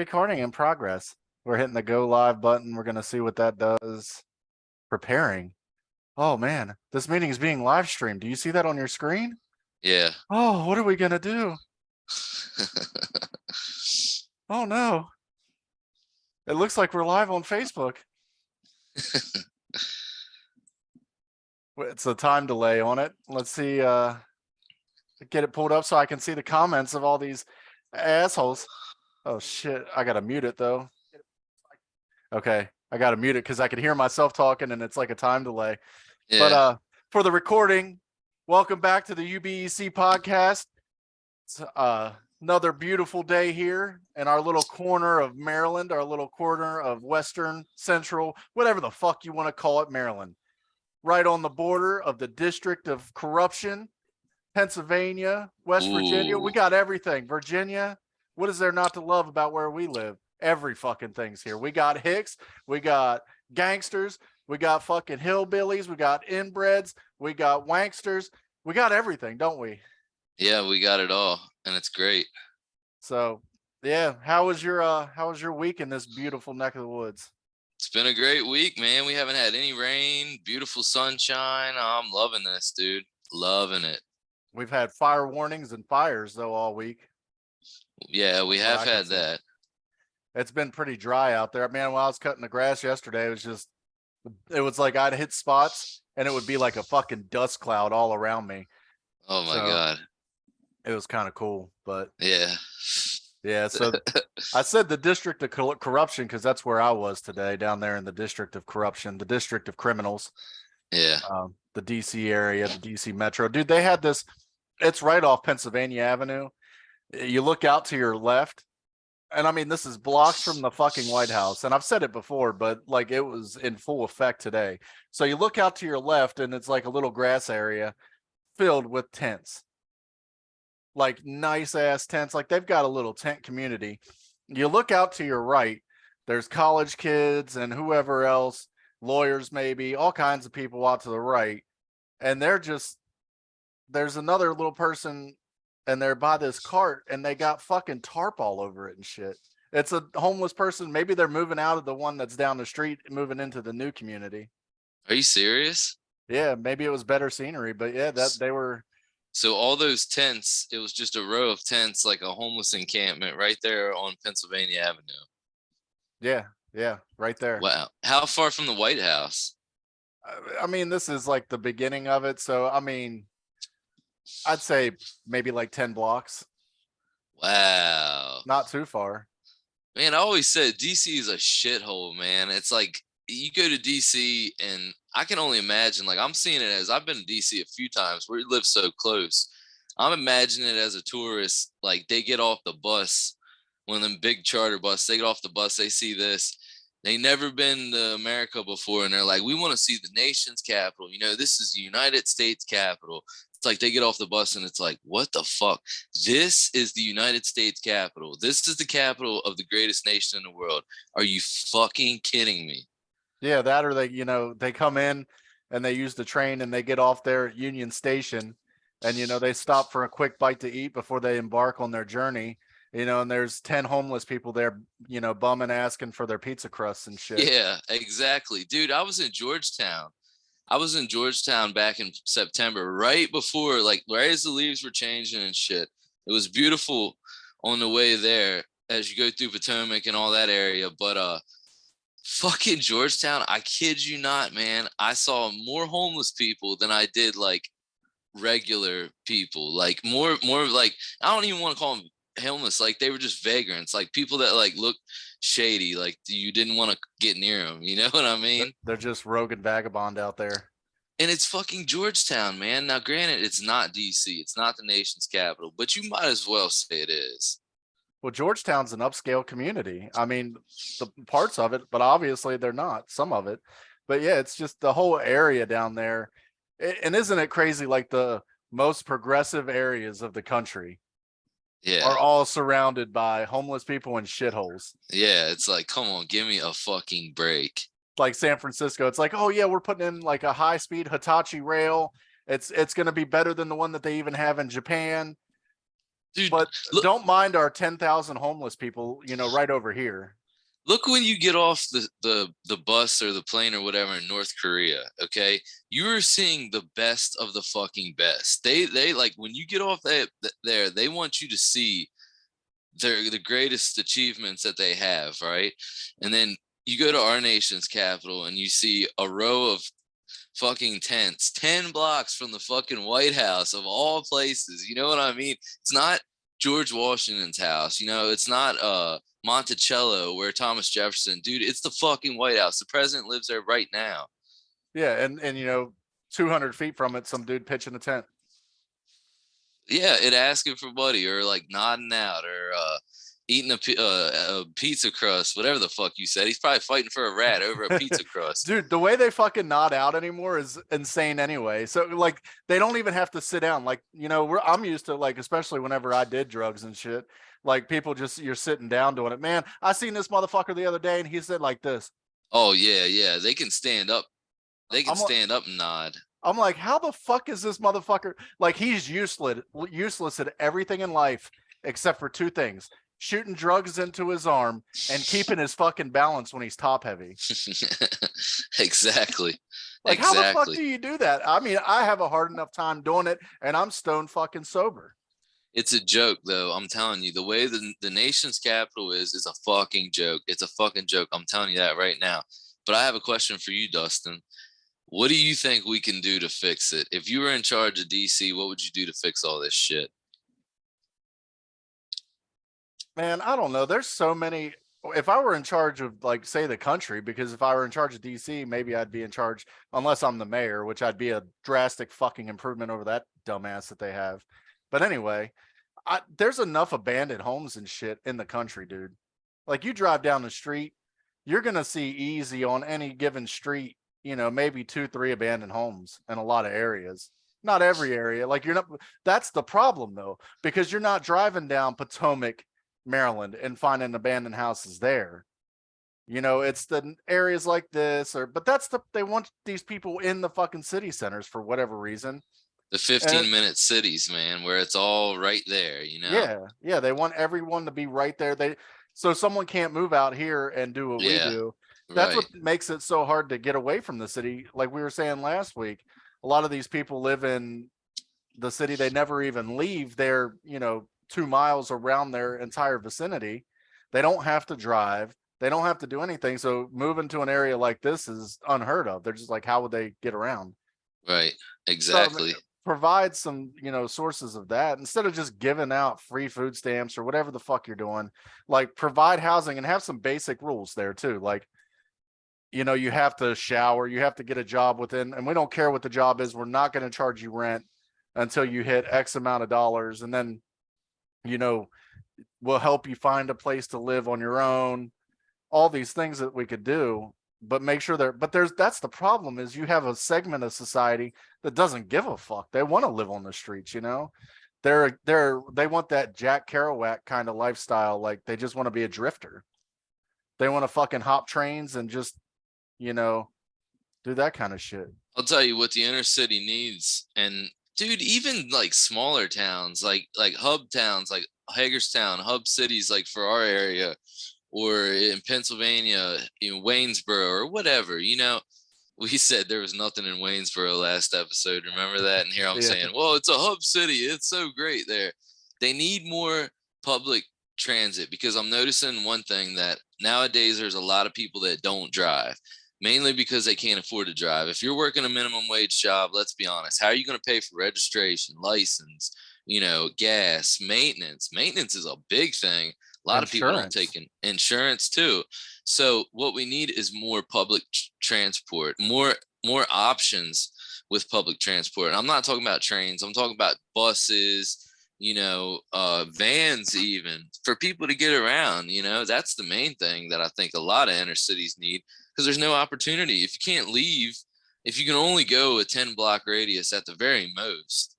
Recording in progress. We're hitting the go live button. We're going to see what that does. Preparing. Oh man, this meeting is being live streamed. Do you see that on your screen? Yeah. Oh, what are we going to do? Oh no. It looks like we're live on Facebook. It's a time delay on it. Let's see, get it pulled up so I can see the comments of all these assholes. Oh shit, I gotta mute it though. Okay, I gotta mute it because I can hear myself talking and it's like a time delay. Yeah. But for the recording, welcome back to the UBEC podcast. It's another beautiful day here in our little corner of Maryland, our little corner of Western, Central, whatever the fuck you want to call it, Maryland. Right on the border of the District of Corruption, Pennsylvania, West Virginia. We got everything. Virginia, what is there not to love about where we live? Every fucking thing's here. We got hicks, we got gangsters, we got fucking hillbillies, we got inbreds, we got wanksters, we got everything, don't we? Yeah, we got it all, and it's great. So yeah, how was your week in this beautiful neck of the woods? It's been a great week, man. We haven't had any rain, beautiful sunshine. I'm loving this, dude. Loving it. We've had fire warnings and fires though all week. Yeah, we have had that. It's been pretty dry out there. Man, while I was cutting the grass yesterday, it was like I'd hit spots and it would be like a fucking dust cloud all around me. Oh my God. It was kind of cool, but yeah. So I said the District of Corruption because that's where I was today, down there in the District of Corruption, the District of Criminals. Yeah. The DC area, the DC Metro. Dude, they had this, it's right off Pennsylvania Avenue. You look out to your left, and I mean, this is blocks from the fucking White House. And I've said it before, but like it was in full effect today. So you look out to your left, and it's like a little grass area filled with tents. Like nice ass tents. Like they've got a little tent community. You look out to your right, there's college kids and whoever else, lawyers maybe, all kinds of people out to the right. And there's another little person and they're by this cart and they got fucking tarp all over it and shit. It's a homeless person. Maybe they're moving out of the one that's down the street, moving into the new community. Are you serious? Yeah, maybe it was better scenery, but yeah, that they were. So all those tents, it was just a row of tents, like a homeless encampment right there on Pennsylvania Avenue. Yeah, right there. Wow. How far from the White House? I mean, this is like the beginning of it. So, I mean, I'd say maybe like 10 blocks. Wow. Not too far. Man, I always said DC is a shithole, man. It's like you go to DC and I can only imagine, like I'm seeing it as I've been to DC a few times where we live so close. I'm imagining it as a tourist, like they get off the bus, one of them big charter buses, they get off the bus, they see this. They never been to America before, and they're like, we want to see the nation's capital. You know, this is the United States Capitol. It's like they get off the bus and it's like, what the fuck? This is the United States Capitol. This is the capital of the greatest nation in the world. Are you fucking kidding me? Yeah, that or they come in and they use the train and they get off there at Union Station and, they stop for a quick bite to eat before they embark on their journey. And there's 10 homeless people there, bumming, asking for their pizza crusts and shit. Yeah, exactly. Dude, I was in Georgetown. Back in September, right before, like, right as the leaves were changing and shit. It was beautiful on the way there as you go through Potomac and all that area. But, fucking Georgetown, I kid you not, man. I saw more homeless people than I did, like, regular people. Like, more like, I don't even want to call them homeless, like they were just vagrants, like people that like look shady, like you didn't want to get near them, you know what I mean? They're just rogue and vagabond out there. And it's fucking Georgetown, man. Now granted, it's not DC, it's not the nation's capital, but you might as well say it is. Well, Georgetown's an upscale community. I mean, the parts of it, but obviously they're not, some of it. But yeah, it's just the whole area down there. And isn't it crazy, like the most progressive areas of the country are all surrounded by homeless people and shitholes. Yeah, it's like, come on, give me a fucking break. Like San Francisco, it's like, oh yeah, we're putting in like a high-speed Hitachi rail. It's going to be better than the one that they even have in Japan. Dude, But look, don't mind our 10,000 homeless people, right over here. look when you get off the bus or the plane or whatever in North Korea, okay? You are seeing the best of the fucking best. They like when you get off there, they want you to see the greatest achievements that they have, right? And then you go to our nation's capital and you see a row of fucking tents 10 blocks from the fucking White House of all places. You know what I mean? It's not George Washington's house, it's not Monticello where Thomas Jefferson, dude, it's the fucking White House. The president lives there right now. Yeah, and 200 feet from it, some dude pitching a tent. Yeah, it asking for money or like nodding out or eating a pizza crust, whatever the fuck you said. He's probably fighting for a rat over a pizza crust. Dude, the way they fucking nod out anymore is insane anyway. So like they don't even have to sit down. Like, I'm used to, like, especially whenever I did drugs and shit, like people just, you're sitting down doing it. Man, I seen this motherfucker the other day and he said like this. Oh yeah, yeah. They can stand up. They can I'm like, stand up and nod. I'm like, how the fuck is this motherfucker? Like, he's useless at everything in life except for two things: shooting drugs into his arm and keeping his fucking balance when he's top heavy. Exactly. Like, how the fuck Exactly. do you do that? I mean, I have a hard enough time doing it, and I'm stone fucking sober. It's a joke, though. I'm telling you, the way the nation's capital is a fucking joke. It's a fucking joke. I'm telling you that right now. But I have a question for you, Dustin. What do you think we can do to fix it? If you were in charge of DC, what would you do to fix all this shit? Man, I don't know. There's so many. If I were in charge of, like, say, the country, because if I were in charge of DC, maybe I'd be in charge, unless I'm the mayor, which I'd be a drastic fucking improvement over that dumbass that they have. But anyway, there's enough abandoned homes and shit in the country, dude. Like, you drive down the street, you're gonna see easy on any given street, maybe two, three abandoned homes in a lot of areas. Not every area. Like, you're not. That's the problem though, because you're not driving down Potomac, Maryland, and finding abandoned houses there. It's the areas like this, but they want these people in the fucking city centers for whatever reason. The And 15-minute cities, man, where it's all right there, you know? yeah, they want everyone to be right there. So someone can't move out here and do what we Yeah, do. That's right. what makes it so hard to get away from the city. Like we were saying last week, a lot of these people live in the city. They never even leave their, 2 miles around their entire vicinity. They don't have to drive. They don't have to do anything. So moving to an area like this is unheard of. They're just like, how would they get around? Right. So I mean, Exactly. provide some, sources of that instead of just giving out free food stamps or whatever the fuck you're doing. Like, provide housing and have some basic rules there too. Like, you have to shower, you have to get a job within, and we don't care what the job is. We're not going to charge you rent until you hit X amount of dollars. And then, you know, we'll help you find a place to live on your own. All these things that we could do, but make sure that's the problem, is you have a segment of society that doesn't give a fuck. They want to live on the streets, they want that Jack Kerouac kind of lifestyle. Like, they just want to be a drifter. They want to fucking hop trains and just, you know, do that kind of shit. I'll tell you what the inner city needs. And dude, even like smaller towns, like hub towns, like Hagerstown, hub cities, like for our area, or in Pennsylvania, Waynesboro or whatever, we said there was nothing in Waynesboro last episode. Remember that? And here I'm Yeah. saying, well, it's a hub city. It's so great there. They need more public transit because I'm noticing one thing that nowadays there's a lot of people that don't drive, mainly because they can't afford to drive. If you're working a minimum wage job, let's be honest, how are you going to pay for registration, license, gas, maintenance? Maintenance is a big thing. A lot of people don't Insurance. take insurance too. So what we need is more public transport, more options with public transport. And I'm not talking about trains. I'm talking about buses, vans, even for people to get around. That's the main thing that I think a lot of inner cities need, because there's no opportunity. If you can't leave, if you can only go a 10-block radius at the very most,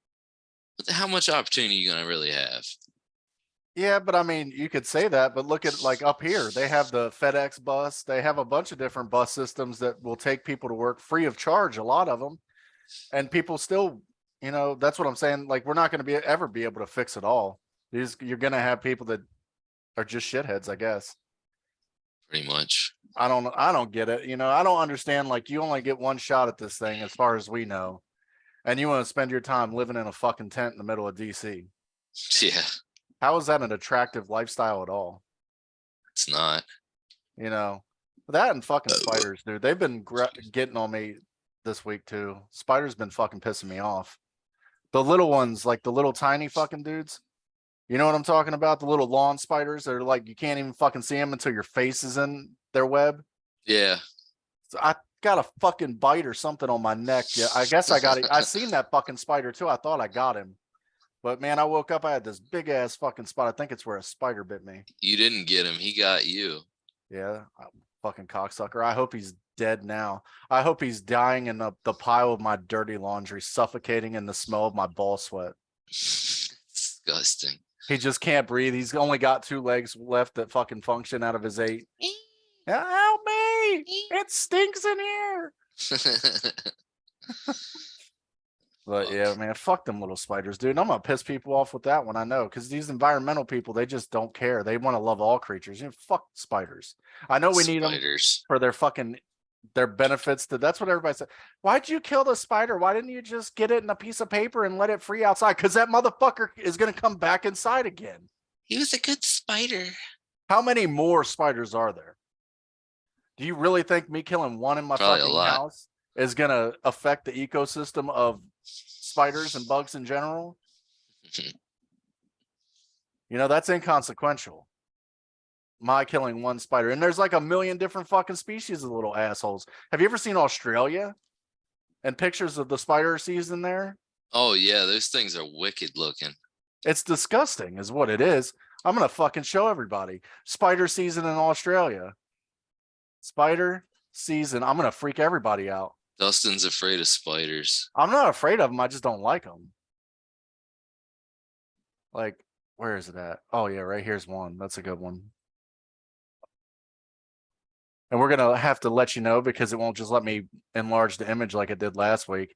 how much opportunity are you going to really have? Yeah, but I mean, you could say that, but look at, like, up here, they have the FedEx bus. They have a bunch of different bus systems that will take people to work free of charge, a lot of them. And people still, that's what I'm saying. Like, we're not going to ever be able to fix it all. You're gonna have people that are just shitheads, I guess. Pretty much. I don't get it. I don't understand. Like, you only get one shot at this thing, as far as we know, and you want to spend your time living in a fucking tent in the middle of DC. Yeah, How is that an attractive lifestyle at all? it's not. You know, that and fucking spiders, dude. They've been getting on me this week too. Spiders been fucking pissing me off. The little ones, like the little tiny fucking dudes. You know what I'm talking about? The little lawn spiders. They're like, you can't even fucking see them until your face is in their web. Yeah. So I got a fucking bite or something on my neck. Yeah, I guess I got it. I seen that fucking spider too. I thought I got him. But man, I woke up, I had this big ass fucking spot. I think it's where a spider bit me. You didn't get him. He got you. Yeah, fucking cocksucker. I hope he's dead now. I hope he's dying in the pile of my dirty laundry, suffocating in the smell of my ball sweat. Disgusting. He just can't breathe. He's only got 2 legs left that fucking function out of his 8. Help me! It stinks in here. But yeah, man, fuck them little spiders, dude. I'm gonna piss people off with that one. I know, because these environmental people, they just don't care. They want to love all creatures. Fuck spiders. I know we need them Spiders. for their benefits. That's what everybody said. Why'd you kill the spider? Why didn't you just get it in a piece of paper and let it free outside? Because that motherfucker is gonna come back inside again. He was a good spider. How many more spiders are there? Do you really think me killing one in my Probably a fucking lot. house is gonna affect the ecosystem of spiders and bugs in general? That's inconsequential. My killing one spider. And there's like a million different fucking species of little assholes. Have you ever seen Australia and pictures of the spider season there? Oh yeah, those things are wicked looking. It's disgusting, is what it is. I'm gonna fucking show everybody. Spider season in Australia. Spider season. I'm gonna freak everybody out. Dustin's afraid of spiders. I'm not afraid of them. I just don't like them. Like, where is it at? Oh yeah, right here's one. That's a good one. And we're gonna have to let you know because it won't just let me enlarge the image like it did last week.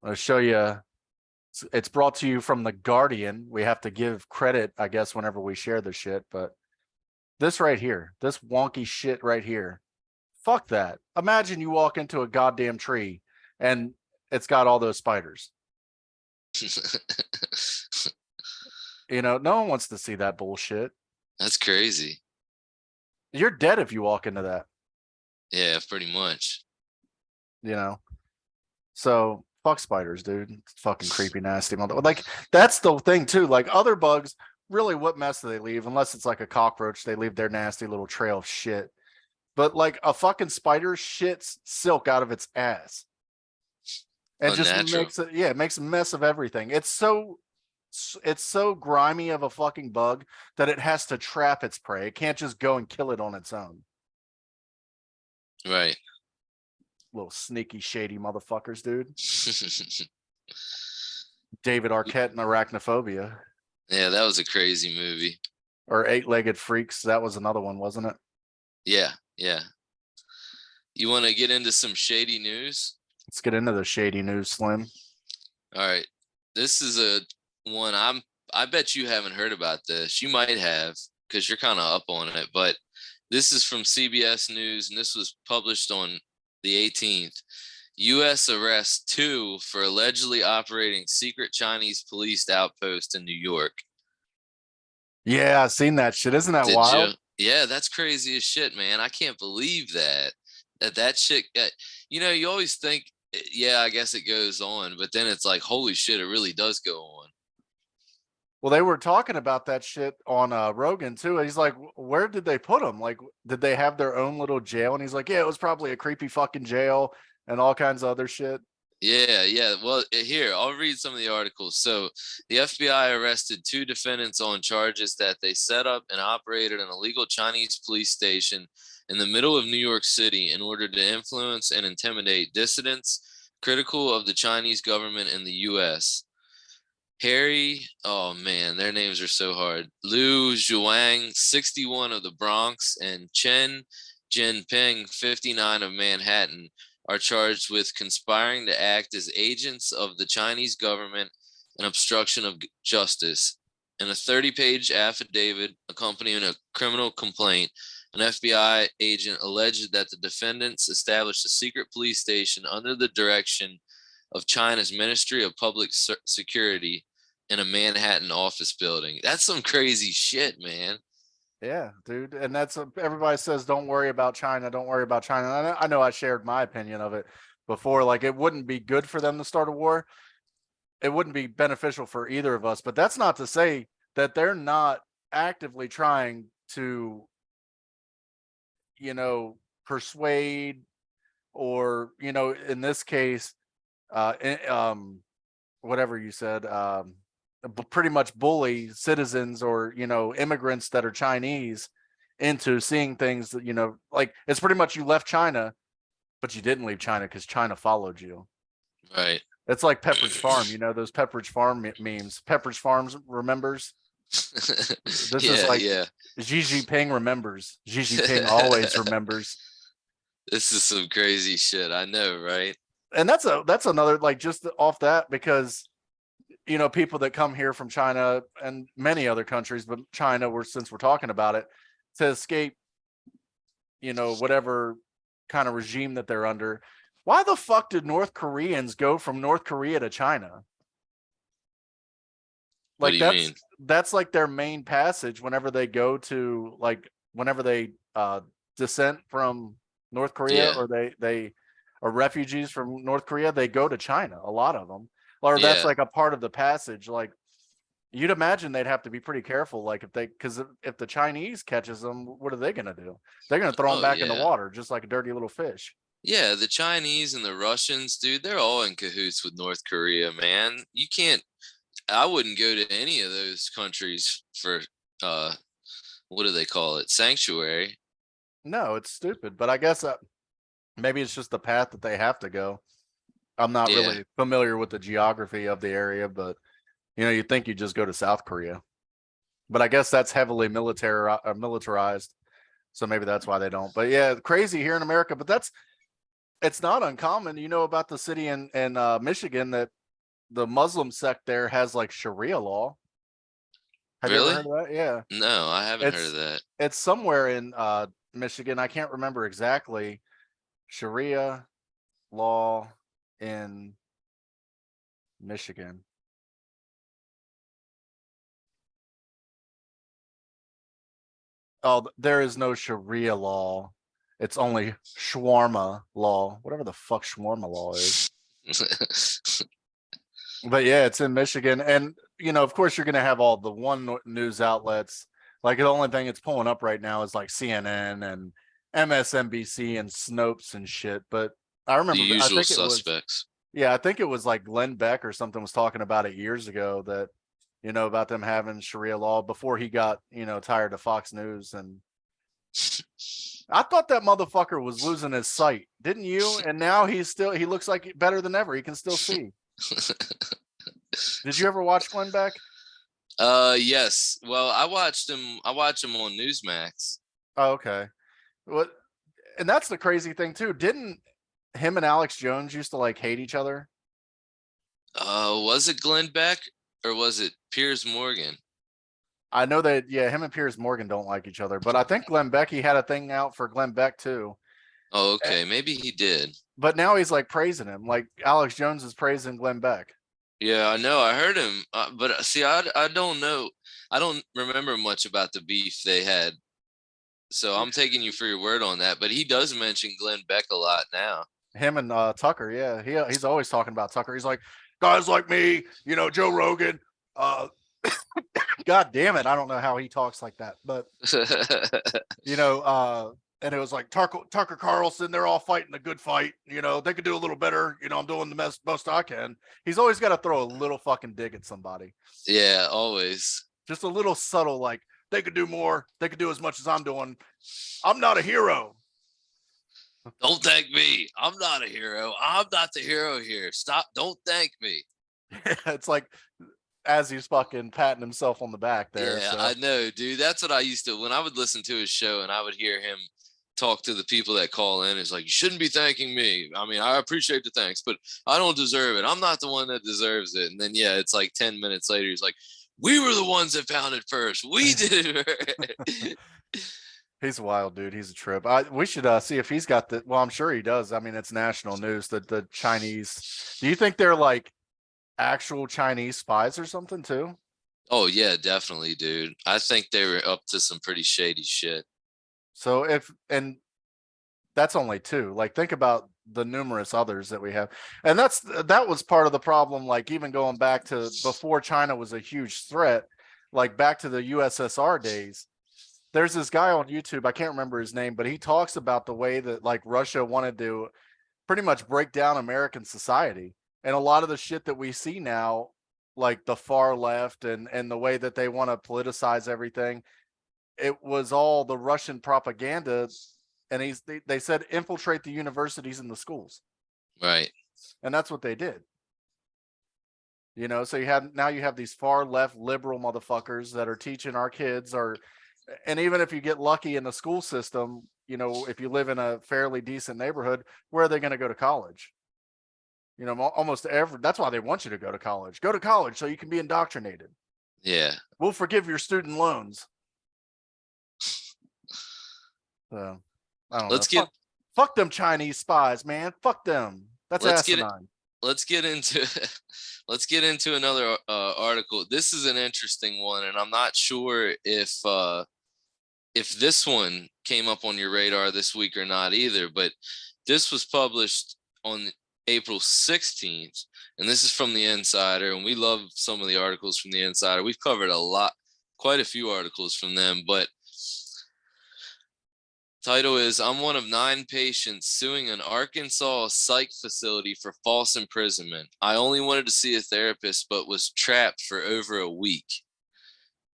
I'll show you. It's brought to you from The Guardian. We have to give credit, I guess, whenever we share the shit. But this right here, this wonky shit right here, fuck that. Imagine you walk into a goddamn tree and it's got all those spiders. No one wants to see that bullshit. That's crazy. You're dead if you walk into that. Yeah, pretty much. So fuck spiders, dude. It's fucking creepy, nasty mother. Like, that's the thing too. Like, other bugs, really, what mess do they leave? Unless it's like a cockroach, they leave their nasty little trail of shit. But like a fucking spider shits silk out of its ass. And just makes a mess of everything. It's so grimy of a fucking bug that it has to trap its prey. It can't just go and kill it on its own. Right. Little sneaky, shady motherfuckers, dude. David Arquette and Arachnophobia. Yeah, that was a crazy movie. Or 8-Legged Freaks. That was another one, wasn't it? Yeah, yeah. You want to get into some shady news? Let's get into the shady news, Slim. All right. This is a one I bet you haven't heard about this. You might have because you're kind of up on it, but this is from CBS News and this was published on the 18th. U.S. arrests 2 for allegedly operating secret Chinese police outpost in New York. Yeah, I've seen that shit. Isn't that wild? Yeah, that's crazy as shit, man. I can't believe that shit. You always think, yeah, I guess it goes on, but then it's like, holy shit, it really does go on. Well, they were talking about that shit on Rogan too. He's like, where did they put them? Like, did they have their own little jail? And he's like, yeah, it was probably a creepy fucking jail and all kinds of other shit. Yeah. Well, here, I'll read some of the articles. So the FBI arrested 2 defendants on charges that they set up and operated an illegal Chinese police station in the middle of New York City in order to influence and intimidate dissidents critical of the Chinese government in the U.S. Harry, oh man, their names are so hard. Liu Zhuang, 61 of the Bronx, and Chen Jinping, 59 of Manhattan, are charged with conspiring to act as agents of the Chinese government and obstruction of justice. In a 30-page affidavit accompanying a criminal complaint, an FBI agent alleged that the defendants established a secret police station under the direction of China's Ministry of Public Security in a Manhattan office building. That's some crazy shit, man. Yeah, dude. And that's everybody says, don't worry about China. Don't worry about China. I know I shared my opinion of it before. Like, it wouldn't be good for them to start a war. It wouldn't be beneficial for either of us. But that's not to say that they're not actively trying to, persuade, or, in this case, whatever you said, pretty much bully citizens, or, immigrants that are Chinese into seeing things that, like, it's pretty much you left China, but you didn't leave China because China followed you. Right. It's like Pepperidge Farm, those Pepperidge Farm memes. Pepperidge Farms remembers. This is like Xi Jinping remembers. Xi Jinping always remembers. This is some crazy shit. I know, right? And that's another, like, just off that, because people that come here from China and many other countries, but China, since we're talking about it, to escape, whatever kind of regime that they're under. Why the fuck did North Koreans go from North Korea to China? What Like, do you mean? that's like their main passage whenever they go to, like, whenever they descent from North Korea, Yeah. or they are refugees from North Korea, they go to China, a lot of them. Or that's Yeah. like a part of the passage. Like, you'd imagine they'd have to be pretty careful, like, because if the Chinese catches them, what are they going to do? They're going to throw them Oh, back in the yeah. water just like a dirty little fish. Yeah, the Chinese and the Russians, dude, they're all in cahoots with North Korea, man. You can't I wouldn't go to any of those countries for uh what do they call it? Sanctuary. No, it's stupid. But I guess maybe it's just the path that they have to go. I'm not Yeah. really familiar with the geography of the area, but you'd think you just go to South Korea. But I guess that's heavily militarized, so maybe that's why they don't. But yeah, crazy here in America. But it's not uncommon. About the city in Michigan, that the Muslim sect there has like Sharia law. Have you ever Really? heard of that? Yeah, No, I haven't heard of it's that. it's somewhere in Michigan. I can't remember exactly. Sharia law in Michigan. Oh, there is no Sharia law. It's only shawarma law, whatever the fuck shawarma law is. But yeah, it's in Michigan. And, of course, you're going to have all the news outlets. Like, the only thing it's pulling up right now is like CNN and MSNBC and Snopes and shit. But I The remember, usual suspects. I think it was like Glenn Beck or something was talking about it years ago, that, about them having Sharia law before he got, tired of Fox News. And I thought that motherfucker was losing his sight, didn't you? And now he looks like better than ever. He can still see. Did you ever watch Glenn Beck? Yes. Well, I watched him on Newsmax. Oh, okay. What? And that's the crazy thing too. Didn't him and Alex Jones used to like hate each other? Was it Glenn Beck or was it Piers Morgan? I know that, yeah, him and Piers Morgan don't like each other, but I think Glenn Beck, he had a thing out for Glenn Beck too. Oh, Eh, okay. Maybe he did. But now he's like praising him. Like, Alex Jones is praising Glenn Beck. Yeah, I know. I heard him. But see, I don't know. I don't remember much about the beef they had. So I'm taking you for your word on that. But he does mention Glenn Beck a lot now. Him and Tucker, yeah, he's always talking about Tucker. He's like, guys like me, Joe Rogan. God damn it, I don't know how he talks like that, but and it was like Tucker Carlson. They're all fighting a good fight. They could do a little better. I'm doing the most I can. He's always got to throw a little fucking dig at somebody. Yeah, always. Just a little subtle, like, they could do more. They could do as much as I'm doing. I'm not a hero. Don't thank me. I'm not a hero. I'm not the hero here. Stop. Don't thank me. It's like, as he's fucking patting himself on the back there. Yeah, So. I know, dude. That's what I used to when I would listen to his show and I would hear him talk to the people that call in. It's like, you shouldn't be thanking me. I mean, I appreciate the thanks, but I don't deserve it. I'm not the one that deserves it. And then, yeah, it's like 10 minutes later, he's like, We were the ones that found it first. We did it. He's a wild dude. He's a trip. We should see if he's got the. Well, I'm sure he does. I mean, it's national news that the Chinese. Do you think they're like actual Chinese spies or something too? Oh yeah, definitely, dude. I think they were up to some pretty shady shit. So if and that's only two. Like think about the numerous others that we have. And that was part of the problem, like even going back to before China was a huge threat, like back to the USSR days. There's this guy on YouTube, I can't remember his name, but he talks about the way that like Russia wanted to pretty much break down American society. And a lot of the shit that we see now, like the far left and the way that they want to politicize everything, it was all the Russian propaganda. And they said infiltrate the universities and the schools, Right. and that's what they did. So you have these far left liberal motherfuckers that are teaching our kids, and even if you get lucky in the school system, if you live in a fairly decent neighborhood, where are they going to go to college? Almost every. That's why they want you to go to college. Go to college so you can be indoctrinated. Yeah. We'll forgive your student loans. So I don't know. Let's get Fuck them Chinese spies, man. Fuck them. That's let's get it. asinine. Let's get into let's get into another article. This is an interesting one, and I'm not sure if this one came up on your radar this week or not either. But this was published on April 16th, and this is from the Insider, and we love some of the articles from the Insider. We've covered quite a few articles from them, but title is I'm one of 9 patients suing an Arkansas psych facility for false imprisonment. I only wanted to see a therapist, but was trapped for over a week.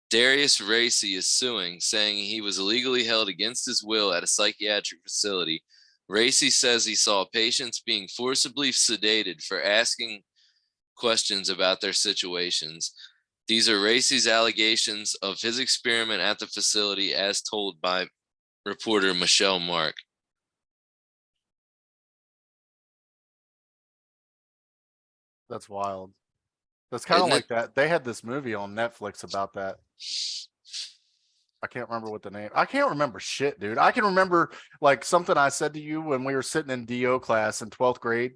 Darius Racy is suing, saying he was illegally held against his will at a psychiatric facility. Racy says he saw patients being forcibly sedated for asking questions about their situations. These are Racy's allegations of his experiment at the facility, as told by reporter Michelle Mark. That's wild. That's kind of Isn't like it? that. They had this movie on Netflix about that. I can't remember what the name. I can't remember shit, dude. I can remember like something I said to you when we were sitting in DO class in 12th grade,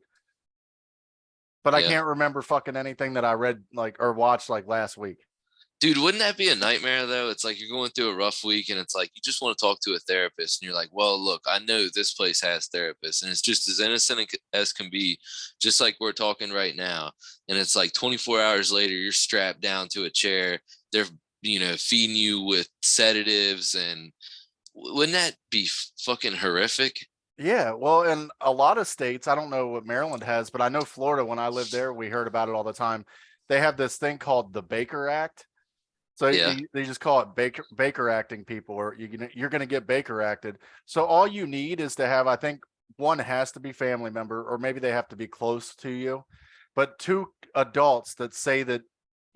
but I Yeah. can't remember fucking anything that I read like or watched like last week. Dude, wouldn't that be a nightmare though? It's like you're going through a rough week and it's like you just want to talk to a therapist and you're like, well, look, I know this place has therapists and it's just as innocent as can be, just like we're talking right now. And it's like 24 hours later, you're strapped down to a chair. They're, feeding you with sedatives, and wouldn't that be fucking horrific? Yeah, well, in a lot of states, I don't know what Maryland has, but I know Florida, when I lived there, we heard about it all the time. They have this thing called the Baker Act. So Yeah. they just call it Baker acting people, or you're going to get Baker acted. So all you need is to have, I think, one has to be family member, or maybe they have to be close to you, but 2 adults that say that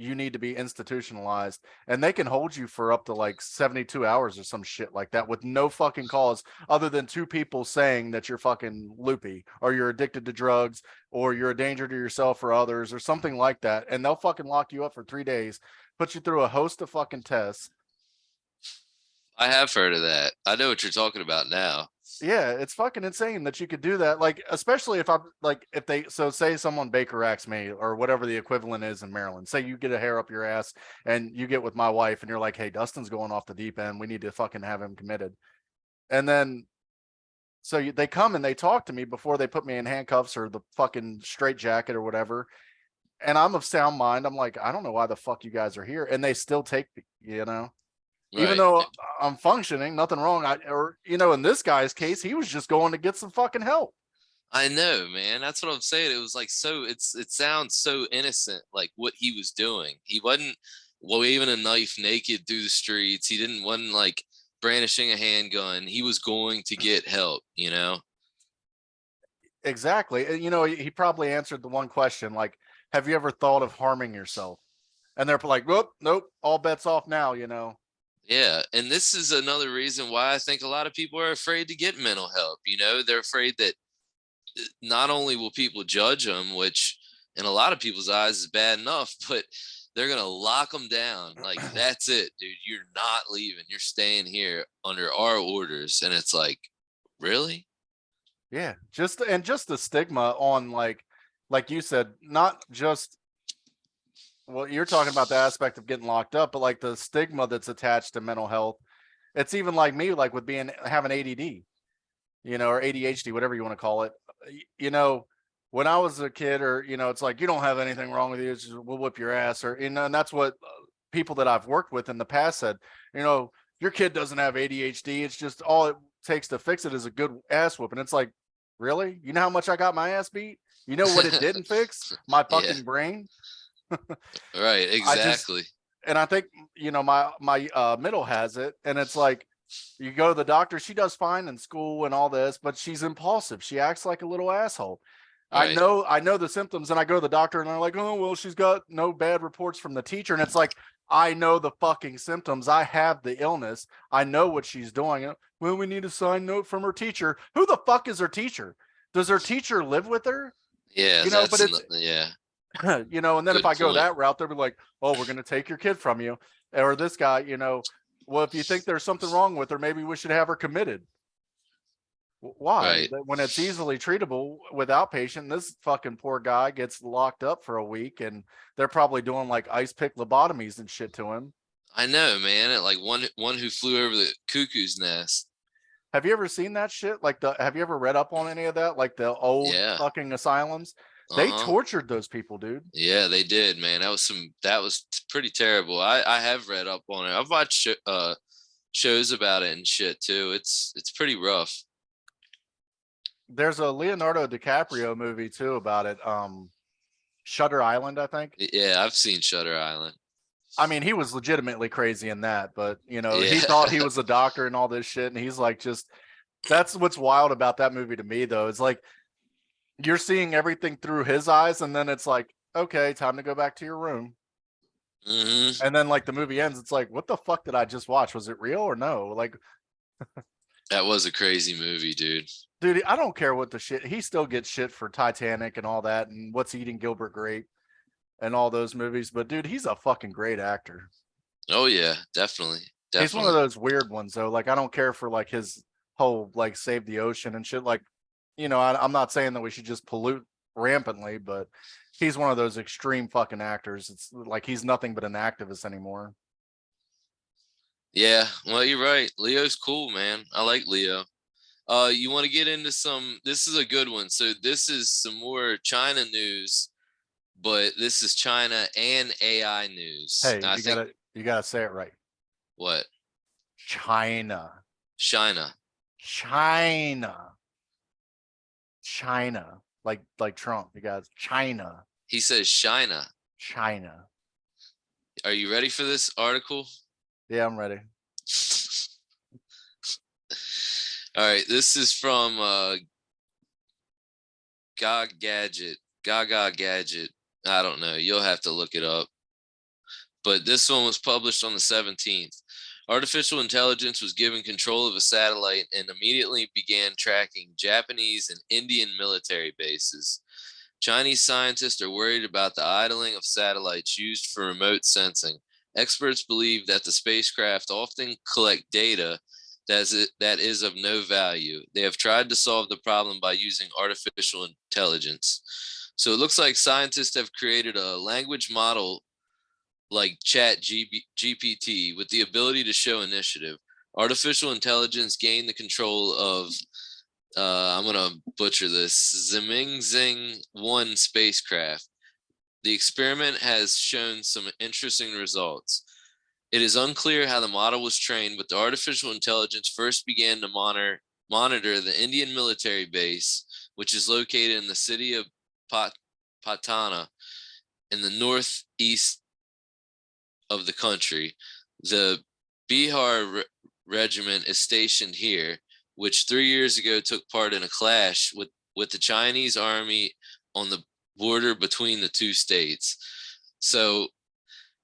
you need to be institutionalized, and they can hold you for up to like 72 hours or some shit like that with no fucking cause other than 2 people saying that you're fucking loopy or you're addicted to drugs or you're a danger to yourself or others or something like that. And they'll fucking lock you up for 3 days, put you through a host of fucking tests. I have heard of that. I know what you're talking about now. Yeah, it's fucking insane that you could do that. Like, especially if I'm like, if they, so say someone Baker acts me or whatever the equivalent is in Maryland. Say you get a hair up your ass and you get with my wife and you're like, hey, Dustin's going off the deep end. We need to fucking have him committed. And then, they come and they talk to me before they put me in handcuffs or the fucking straight jacket or whatever. And I'm of sound mind. I'm like, I don't know why the fuck you guys are here. And they still take me. Even Right. though I'm functioning, nothing wrong. In this guy's case, he was just going to get some fucking help. I know, man. That's what I'm saying. It was like it sounds so innocent, like what he was doing. He wasn't waving a knife naked through the streets. He wasn't like brandishing a handgun. He was going to get help. Exactly. And, he probably answered the one question, like, have you ever thought of harming yourself? And they're like, whoop, nope, all bets off now. Yeah. And this is another reason why I think a lot of people are afraid to get mental help. They're afraid that not only will people judge them, which in a lot of people's eyes is bad enough, but they're gonna lock them down. Like that's it, dude. You're not leaving. You're staying here under our orders. And it's like, really? Yeah, just the stigma on like you said, not just well, you're talking about the aspect of getting locked up, but like the stigma that's attached to mental health. It's even like me, like with being having ADD, or ADHD, whatever you want to call it. You know, when I was a kid, or it's like you don't have anything wrong with you. It's just, we'll whip your ass, or and that's what people that I've worked with in the past said. Your kid doesn't have ADHD. It's just all it takes to fix it is a good ass whooping. It's like, really? You know how much I got my ass beat? You know what it didn't fix? My Yeah, fucking brain. right, I just exactly. and I think my middle has it, and it's like you go to the doctor, she does fine in school and all this, but she's impulsive. She acts like a little asshole. Right. I know the symptoms, and I go to the doctor, and they're like, "Oh, well, she's got no bad reports from the teacher," and it's like, I know the fucking symptoms. I have the illness. I know what she's doing. Well, we need a signed note from her teacher. Who the fuck is her teacher? Does her teacher live with her? Yeah, But it's yeah, and then if good I go point. that route, they'll be like, "Oh, we're going to take your kid from you," or this guy, well, if you think there's something wrong with her, maybe we should have her committed. Why? Right. When it's easily treatable with outpatient, this fucking poor guy gets locked up for a week, and they're probably doing like ice pick lobotomies and shit to him. I know, man. Like one who flew over the cuckoo's nest. Have you ever seen that shit? Have you ever read up on any of that? Like the old Yeah. fucking asylums? They Uh-huh. tortured those people, dude. Yeah, they did, man. That was pretty terrible. I have read up on it. I've watched shows about it and shit too. It's pretty rough. There's a Leonardo DiCaprio movie too about it. Shutter Island, I think. Yeah, I've seen Shutter Island. I mean, he was legitimately crazy in that, but he Yeah. thought he was a doctor and all this shit, and he's like, just that's what's wild about that movie to me, though. It's like you're seeing everything through his eyes, and then it's like, okay, time to go back to your room. Hmm. And then like the movie ends, it's like, what the fuck did I just watch? Was it real or no? Like, That was a crazy movie, dude. dude, I don't care what the shit. He still gets shit for Titanic and all that, and What's Eating Gilbert Grape and all those movies. But dude, he's a fucking great actor. Oh yeah, definitely. He's one of Definitely. those weird ones though. Like I don't care for like his whole like save the ocean and shit. Like, I'm not saying that we should just pollute rampantly, but he's one of those extreme fucking actors. It's like he's nothing but an activist anymore. Yeah, well, you're right. Leo's cool, man. I like Leo. You want to get into some? This is a good one. So this is some more China news, but this is China and AI news. Hey, I think you gotta say it right. what? China, China. China, China. Like Trump. You guys, China, He says China. China. Are you ready for this article? Yeah, I'm ready. All right, this is from Gaga Gadget. I don't know. You'll have to look it up. But this one was published on the 17th. Artificial intelligence was given control of a satellite and immediately began tracking Japanese and Indian military bases. Chinese scientists are worried about the idling of satellites used for remote sensing. Experts believe that the spacecraft often collect data that is of no value. They have tried to solve the problem by using artificial intelligence. So it looks like scientists have created a language model like GPT with the ability to show initiative. Artificial intelligence gained the control of I'm gonna butcher this, Zimingzing 1 spacecraft. The experiment has shown some interesting results. It is unclear how the model was trained, but the artificial intelligence first began to monitor the Indian military base, which is located in the city of Patana in the northeast of the country. The Bihar regiment is stationed here, which 3 years ago took part in a clash with the Chinese army on the border between the two states. So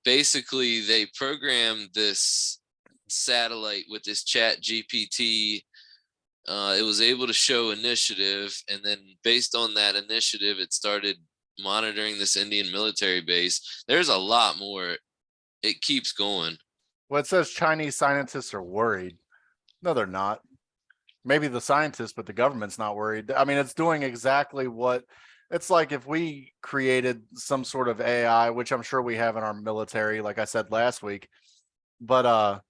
basically, they programmed this satellite with this chat GPT. It was able to show initiative, and then based on that initiative, it started monitoring this Indian military base. There's a lot more. It keeps going. Well, it says Chinese scientists are worried. No, they're not. Maybe the scientists, but the government's not worried. I mean, it's doing exactly what it's like if we created some sort of AI, which I'm sure we have in our military, like I said last week. But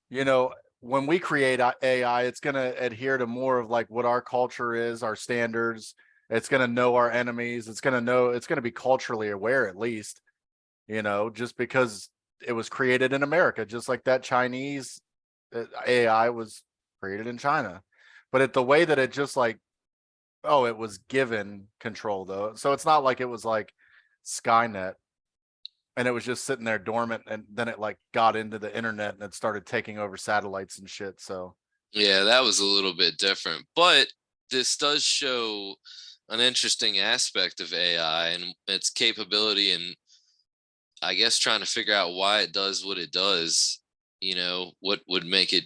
you know, when we create AI, it's going to adhere to more of like what our culture is, our standards. It's going to know our enemies. It's going to be culturally aware at least, just because it was created in America, just like that Chinese AI was created in China. But the way that it just like, oh, it was given control though. So it's not like it was like Skynet and it was just sitting there dormant and then it like got into the internet and it started taking over satellites and shit. So Yeah, that was a little bit different, but this does show an interesting aspect of AI and its capability, and I guess trying to figure out why it does what it does. What would make it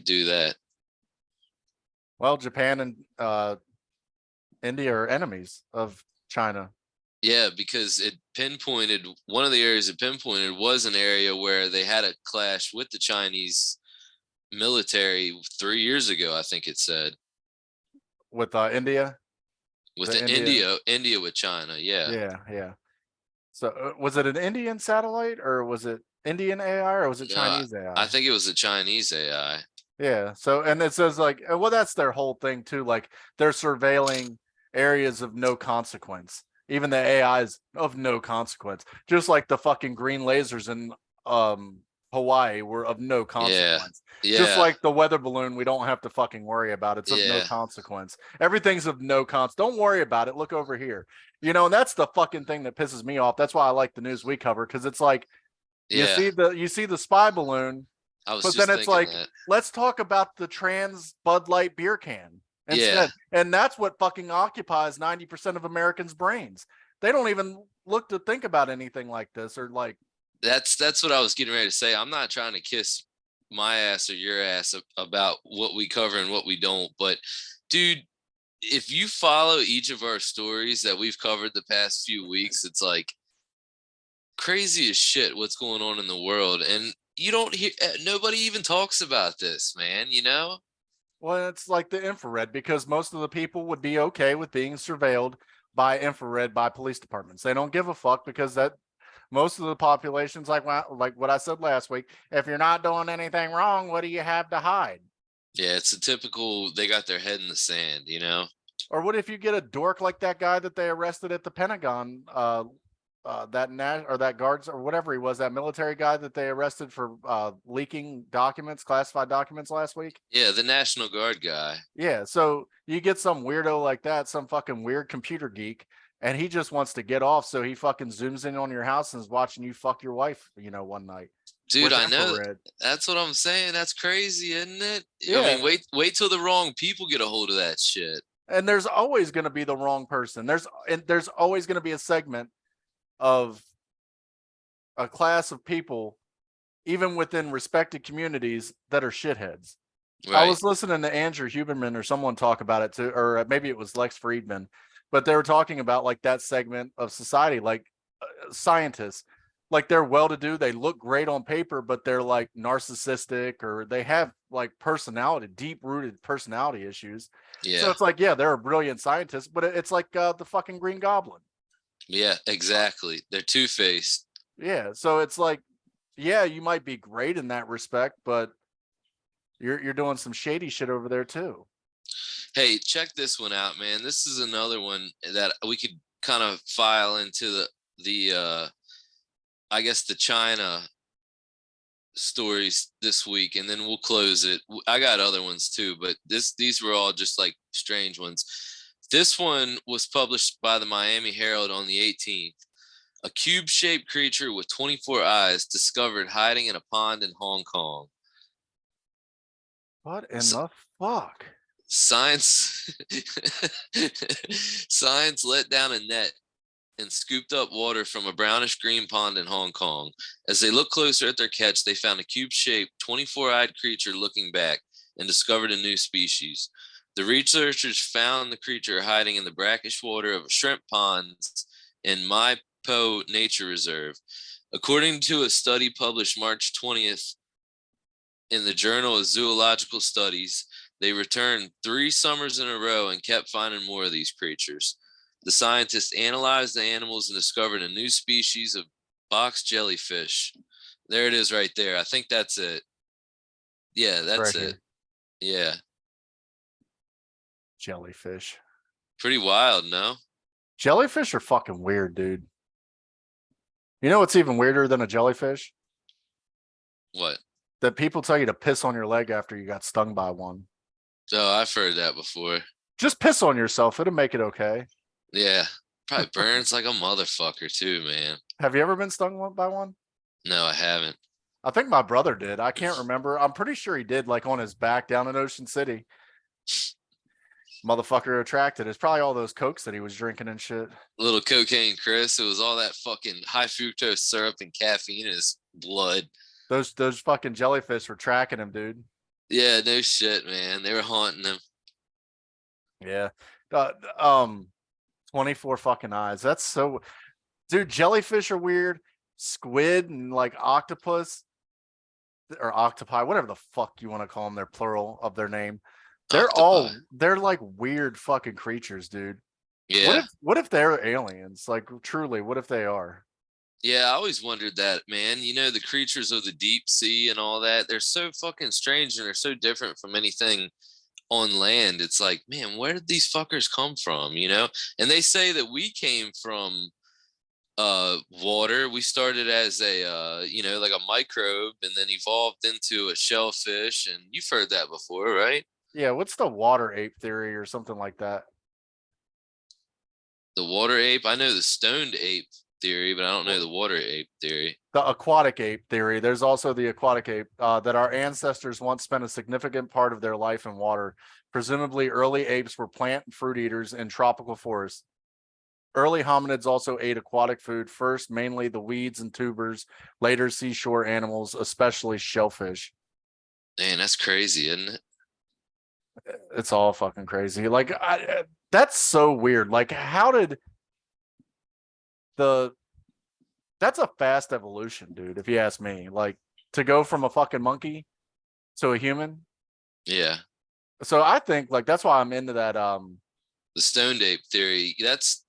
do that? well, Japan and India are enemies of China. Yeah, because it pinpointed one of the areas it pinpointed was an area where they had a clash with the Chinese military 3 years ago. I think it said With India, with the the India. India with China. Yeah, Yeah, yeah. So was it an Indian satellite or was it Indian AI or was it no, Chinese I AI? think it was a Chinese AI. Yeah. So, and it says like, well, that's their whole thing too. Like they're surveilling areas of no consequence. Even the AIs of no consequence. Just like the fucking green lasers in um Hawaii were of no Yeah, consequence. Just yeah, like the weather balloon, we don't have to fucking worry about. It's of no yeah, consequence. Everything's of no consequence. Don't worry about it. Look over here. And that's the fucking thing that pisses me off. That's why I like the news we cover, because it's like yeah. you see the spy balloon, I was but then just it's thinking like, that. let's talk about the trans Bud Light beer can Yeah, instead. And that's what fucking occupies 90% of Americans' brains. They don't even look to think about anything like this or like, that's what I was getting ready to say. I'm not trying to kiss my ass or your ass about what we cover and what we don't, but dude, if you follow each of our stories that we've covered the past few weeks, it's like crazy as shit what's going on in the world, and you don't hear nobody even talks about this, man. well, it's like the infrared, because most of the people would be okay with being surveilled by infrared by police departments. They don't give a fuck because that most of the population's like what I said last week. If you're not doing anything wrong, what do you have to hide? Yeah, it's a typical, they got their head in the sand. Or what if you get a dork like that guy that they arrested at the Pentagon, that guards or whatever he was, that military guy that they arrested for leaking documents, classified documents last week? Yeah, the National Guard guy. Yeah, so you get some weirdo like that, some fucking weird computer geek, and he just wants to get off, so he fucking zooms in on your house and is watching you fuck your wife, one night Dude, with I know. infrared. That's what I'm saying. That's crazy, isn't it? I Yeah, mean, wait till the wrong people get a hold of that shit. and there's always going to be the wrong person. There's always going to be a segment of a class of people, even within respected communities, that are shitheads. I Right. was listening to Andrew Huberman or someone talk about it too, or maybe it was Lex Friedman, but they were talking about like that segment of society, like scientists, like they're well to do, they look great on paper, but they're like narcissistic or they have like personality, deep rooted personality issues. So Yeah. it's like, yeah, they're a brilliant scientist, but it's like the fucking Green Goblin. Yeah, exactly. They're two-faced. Yeah. So it's like, yeah, you might be great in that respect, but you're doing some shady shit over there too. Hey, check this one out, man. This is another one that we could kind of file into the I guess the China stories this week, and then we'll close it. I got other ones too, but these were all just like strange ones. This one was published by the Miami Herald on the 18th. A cube-shaped creature with 24 eyes discovered hiding in a pond in Hong Kong. What in S- the fuck? Science Science let down a net and scooped up water from a brownish green pond in Hong Kong. As they looked closer at their catch, they found a cube shaped, 24 eyed creature looking back and discovered a new species. The researchers found the creature hiding in the brackish water of shrimp ponds in My Po Nature Reserve. According to a study published March 20th in the Journal of Zoological Studies, they returned 3 summers in a row and kept finding more of these creatures. The scientists analyzed the animals and discovered a new species of box jellyfish. There it is right there. I think that's it. Yeah, Right that's it. here. Yeah. Jellyfish. Pretty wild, no? Jellyfish are fucking weird, dude. You know what's even weirder than a jellyfish? What? That people tell you to piss on your leg after you got stung by one. Oh, I've heard that before. Just piss on yourself. It'll make it okay. Yeah. Probably burns like a motherfucker too, man. Have you ever been stung by one? No, I haven't. I think my brother did. I can't remember. I'm pretty sure he did, like on his back down in Ocean City. Motherfucker attracted. It's probably all those cokes that he was drinking and shit. Little cocaine Chris. It was all that fucking high fructose syrup and caffeine in his blood. Those fucking jellyfish were tracking him, dude. Yeah, no shit, man. They were haunting him. Yeah. Uh, um, 24 fucking eyes. That's so, dude. Jellyfish are weird. Squid and like octopus or octopi, whatever the fuck you want to call them. They're plural of their name. Octopi. They're like weird fucking creatures, dude. Yeah. What if they're aliens? Like truly, what if they are? Yeah, I always wondered that, man. You know, the creatures of the deep sea and all that, they're so fucking strange and they're so different from anything on land. It's like, man, where did these fuckers come from, you know? And they say that we came from water. We started as a like a microbe and then evolved into a shellfish, and you've heard that before, right? Yeah, what's the water ape theory or something like that? The water ape. I know the stoned ape theory, but I don't know Well, the water ape theory. the aquatic ape theory. There's also the aquatic ape that our ancestors once spent a significant part of their life in water. Presumably, early apes were plant and fruit eaters in tropical forests. Early hominids also ate aquatic food, first mainly the weeds and tubers, later seashore animals, especially shellfish. Man, that's crazy, isn't it? It's all fucking crazy. Like that's so weird. Like how did the that's a fast evolution, dude, if you ask me. Like to go from a fucking monkey to a human. Yeah. So I think like that's why I'm into that The stoned ape theory. That's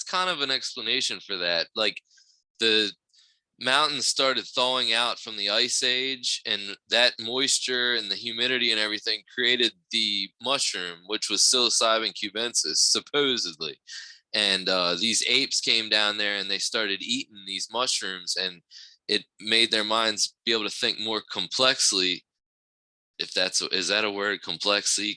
kind of an explanation for that. Like the mountains started thawing out from the ice age, and that moisture and the humidity and everything created the mushroom, which was psilocybin cubensis, supposedly. And these apes came down there and they started eating these mushrooms, and it made their minds be able to think more complexly. If that's is that a word? Complexly.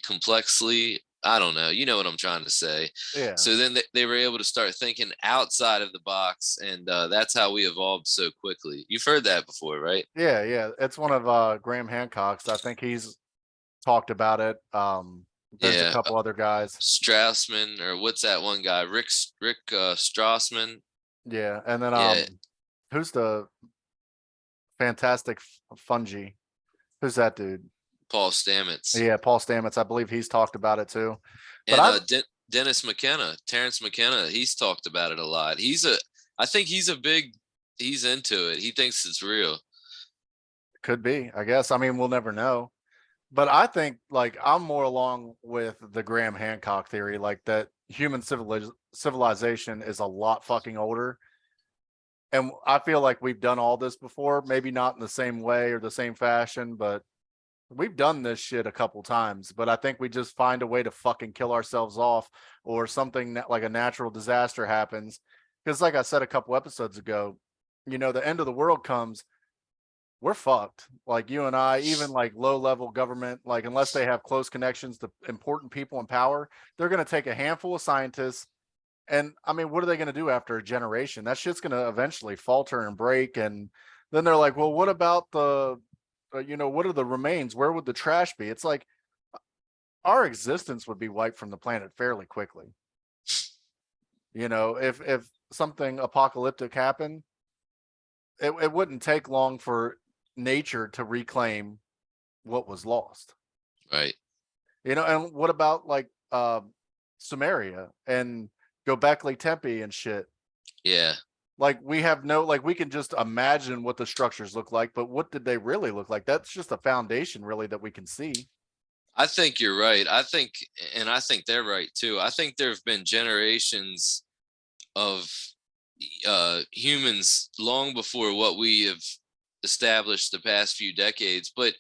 I don't know. You know what I'm trying to say. yeah. So then they were able to start thinking outside of the box, and that's how we evolved so quickly. You've heard that before, right? Yeah, yeah. It's one of Graham Hancock's. I think he's talked about it. There's a Yeah, couple other guys. Strassman, or what's that one guy? Rick Strassman. Yeah, and then Yeah, who's the fantastic fungi? Who's that dude? Paul Stamets, Yeah, Paul Stamets. I believe he's talked about it too. But and I Dennis McKenna, Terrence McKenna. He's talked about it a lot. I think he's into it. He thinks it's real. could be, I guess. I mean, we'll never know. But I think like I'm more along with the Graham Hancock theory, like that human civilization is a lot fucking older. And I feel like we've done all this before, maybe not in the same way or the same fashion, but we've done this shit a couple times. But I think we just find a way to fucking kill ourselves off, or something that, like a natural disaster happens. Because, like I said a couple episodes ago, the end of the world comes, we're fucked. Like you and I, even like low level government, like unless they have close connections to important people in power, they're going to take a handful of scientists. And I mean, what are they going to do after a generation? That shit's going to eventually falter and break. And then they're like, well, what about what are the remains? Where would the trash be? It's like our existence would be wiped from the planet fairly quickly. If something apocalyptic happened, it wouldn't take long for nature to reclaim what was lost. Right. You know, and what about like Sumeria and Göbekli Tepe and shit? Yeah. Like we have no, like we can just imagine what the structures look like, but what did they really look like? That's just a foundation really that we can see. I think you're right. I think they're right too. I think there have been generations of humans long before what we have established the past few decades. But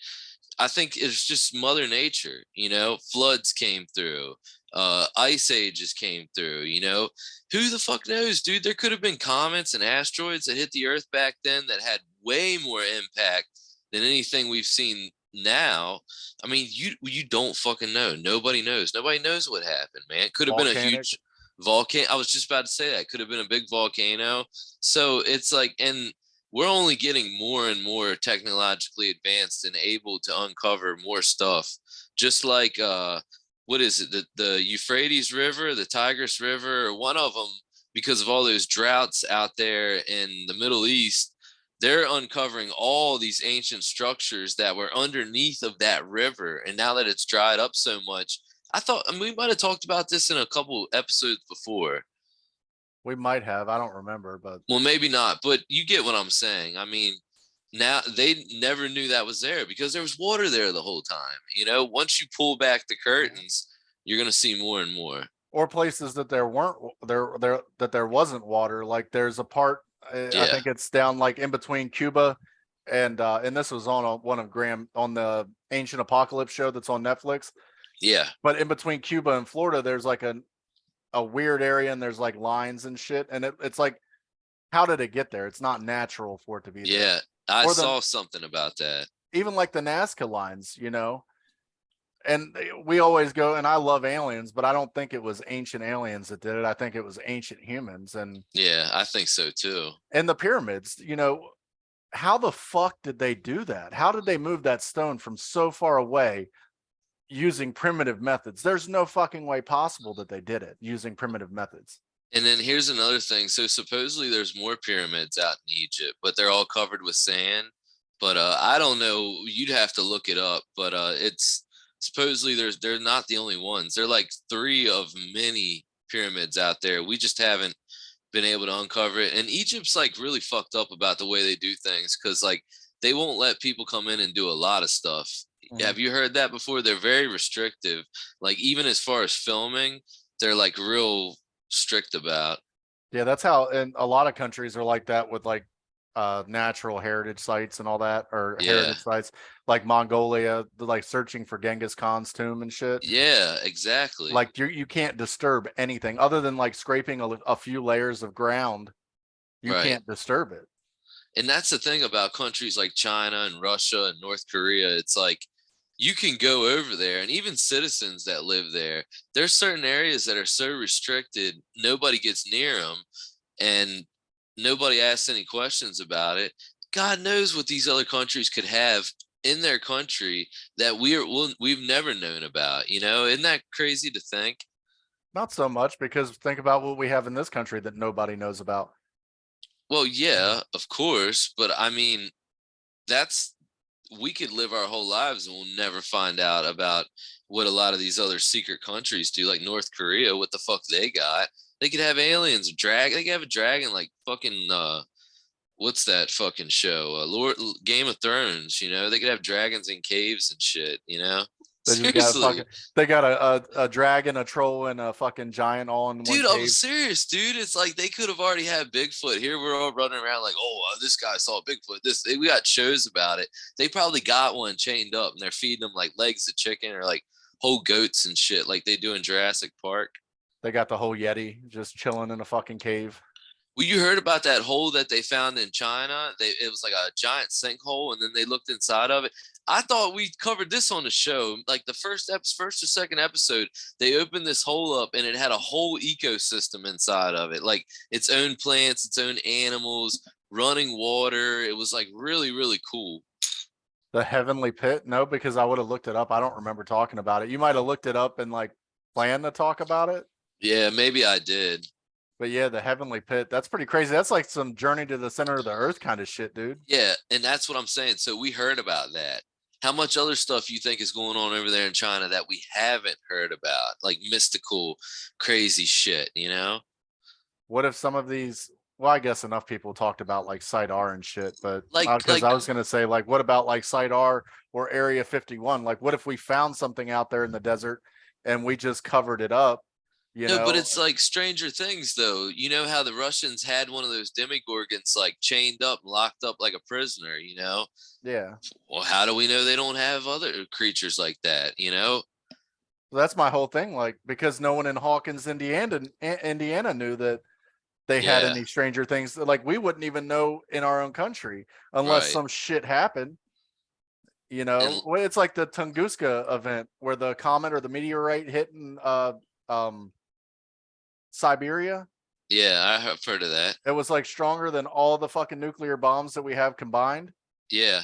I think it's just Mother Nature. You know, floods came through, ice ages came through. You know, who the fuck knows, dude? There could have been comets and asteroids that hit the Earth back then that had way more impact than anything we've seen now. I mean, you don't fucking know. Nobody knows. Nobody knows what happened, man. It could have been a Volcanic. huge volcano. I was just about to say that could have been a big volcano. So it's like, and we're only getting more and more technologically advanced and able to uncover more stuff. Just like what is it? The Euphrates River, the Tigris River, or one of them, because of all those droughts out there in the Middle East, they're uncovering all these ancient structures that were underneath of that river. And now that it's dried up so much, I thought, I mean, we might have talked about this in a couple episodes before. We might have. I don't remember, but Well, maybe not, but you get what I'm saying. I mean, now they never knew that was there because there was water there the whole time. You know, once you pull back the curtains, you're going to see more and more. or places that there weren't there that there wasn't water. Like there's a part, I Yeah. think it's down like in between Cuba and this was on one of Graham on the Ancient Apocalypse show that's on Netflix. Yeah. But in between Cuba and Florida, there's like a weird area and there's like lines and shit, and it's like, how did it get there? It's not natural for it to be there. Yeah. I Or the saw something about that. even like the Nazca lines, and we always go, and I love aliens, but I don't think it was ancient aliens that did it. I think it was ancient humans. Yeah, I think so too. And the pyramids, how the fuck did they do that? How did they move that stone from so far away using primitive methods? There's no fucking way possible that they did it using primitive methods. And then here's another thing. So supposedly there's more pyramids out in Egypt, but they're all covered with sand. But I don't know. You'd have to look it up. But it's supposedly they're not the only ones. They're like three of many pyramids out there. We just haven't been able to uncover it. And Egypt's like really fucked up about the way they do things because like they won't let people come in and do a lot of stuff. Mhm. Have you heard that before? They're very restrictive. Like even as far as filming, they're like real strict about. Yeah, that's how, and a lot of countries are like that with like natural heritage sites and all that, or Yeah. heritage sites like Mongolia, like searching for Genghis Khan's tomb and shit. Yeah, exactly. Like you can't disturb anything other than like scraping a few layers of ground. You Right. can't disturb it. And that's the thing about countries like China and Russia and North Korea. It's like you can go over there, and even citizens that live there, there's certain areas that are so restricted, nobody gets near them, and nobody asks any questions about it. God knows what these other countries could have in their country that we've never known about. You know, isn't that crazy to think? Not so much, because think about what we have in this country that nobody knows about. Well, yeah, of course, but I mean, that's we could live our whole lives and we'll never find out about what a lot of these other secret countries do, like North Korea. What the fuck they got? They could have aliens, drag. They could have a dragon, like fucking what's that fucking show? Lord Game of Thrones. You know, they could have dragons in caves and shit. You know, They just got seriously. they got a dragon, a troll, and a fucking giant all in one Dude, I'm cave. serious, dude. It's like they could have already had Bigfoot. Here we're all running around like, oh, this guy saw Bigfoot. We got shows about it. They probably got one chained up and they're feeding them like legs of chicken or like whole goats and shit, like they do in Jurassic Park. They got the whole Yeti just chilling in a fucking cave. Well, you heard about that hole that they found in China? It was like a giant sinkhole, and then they looked inside of it. I thought we covered this on the show, like the first or second episode. They opened this hole up, and it had a whole ecosystem inside of it, like its own plants, its own animals, running water. It was like really, really cool. The Heavenly Pit? No, because I would have looked it up. I don't remember talking about it. You might have looked it up and like planned to talk about it. Yeah, maybe I did. But yeah, the Heavenly Pit, that's pretty crazy. That's like some Journey to the Center of the Earth kind of shit, dude. Yeah, and that's what I'm saying. So we heard about that. How much other stuff you think is going on over there in China that we haven't heard about, like mystical, crazy shit? What if some of these? Well, I guess enough people talked about like Site R and shit, but because Like I was gonna say like, what about like Site R or Area 51? Like, what if we found something out there in the desert and we just covered it up? You No, but know? it's like Stranger Things, though. You know how the Russians had one of those demigorgons like chained up, locked up like a prisoner. Yeah. Well, how do we know they don't have other creatures like that? That's my whole thing. Like, because no one in Hawkins, Indiana knew that they had Yeah, any Stranger Things. Like, we wouldn't even know in our own country unless right. some shit happened. And Well, it's like the Tunguska event where the comet or the meteorite hitting um Siberia. yeah, I have heard of that. It was like stronger than all the fucking nuclear bombs that we have combined. Yeah,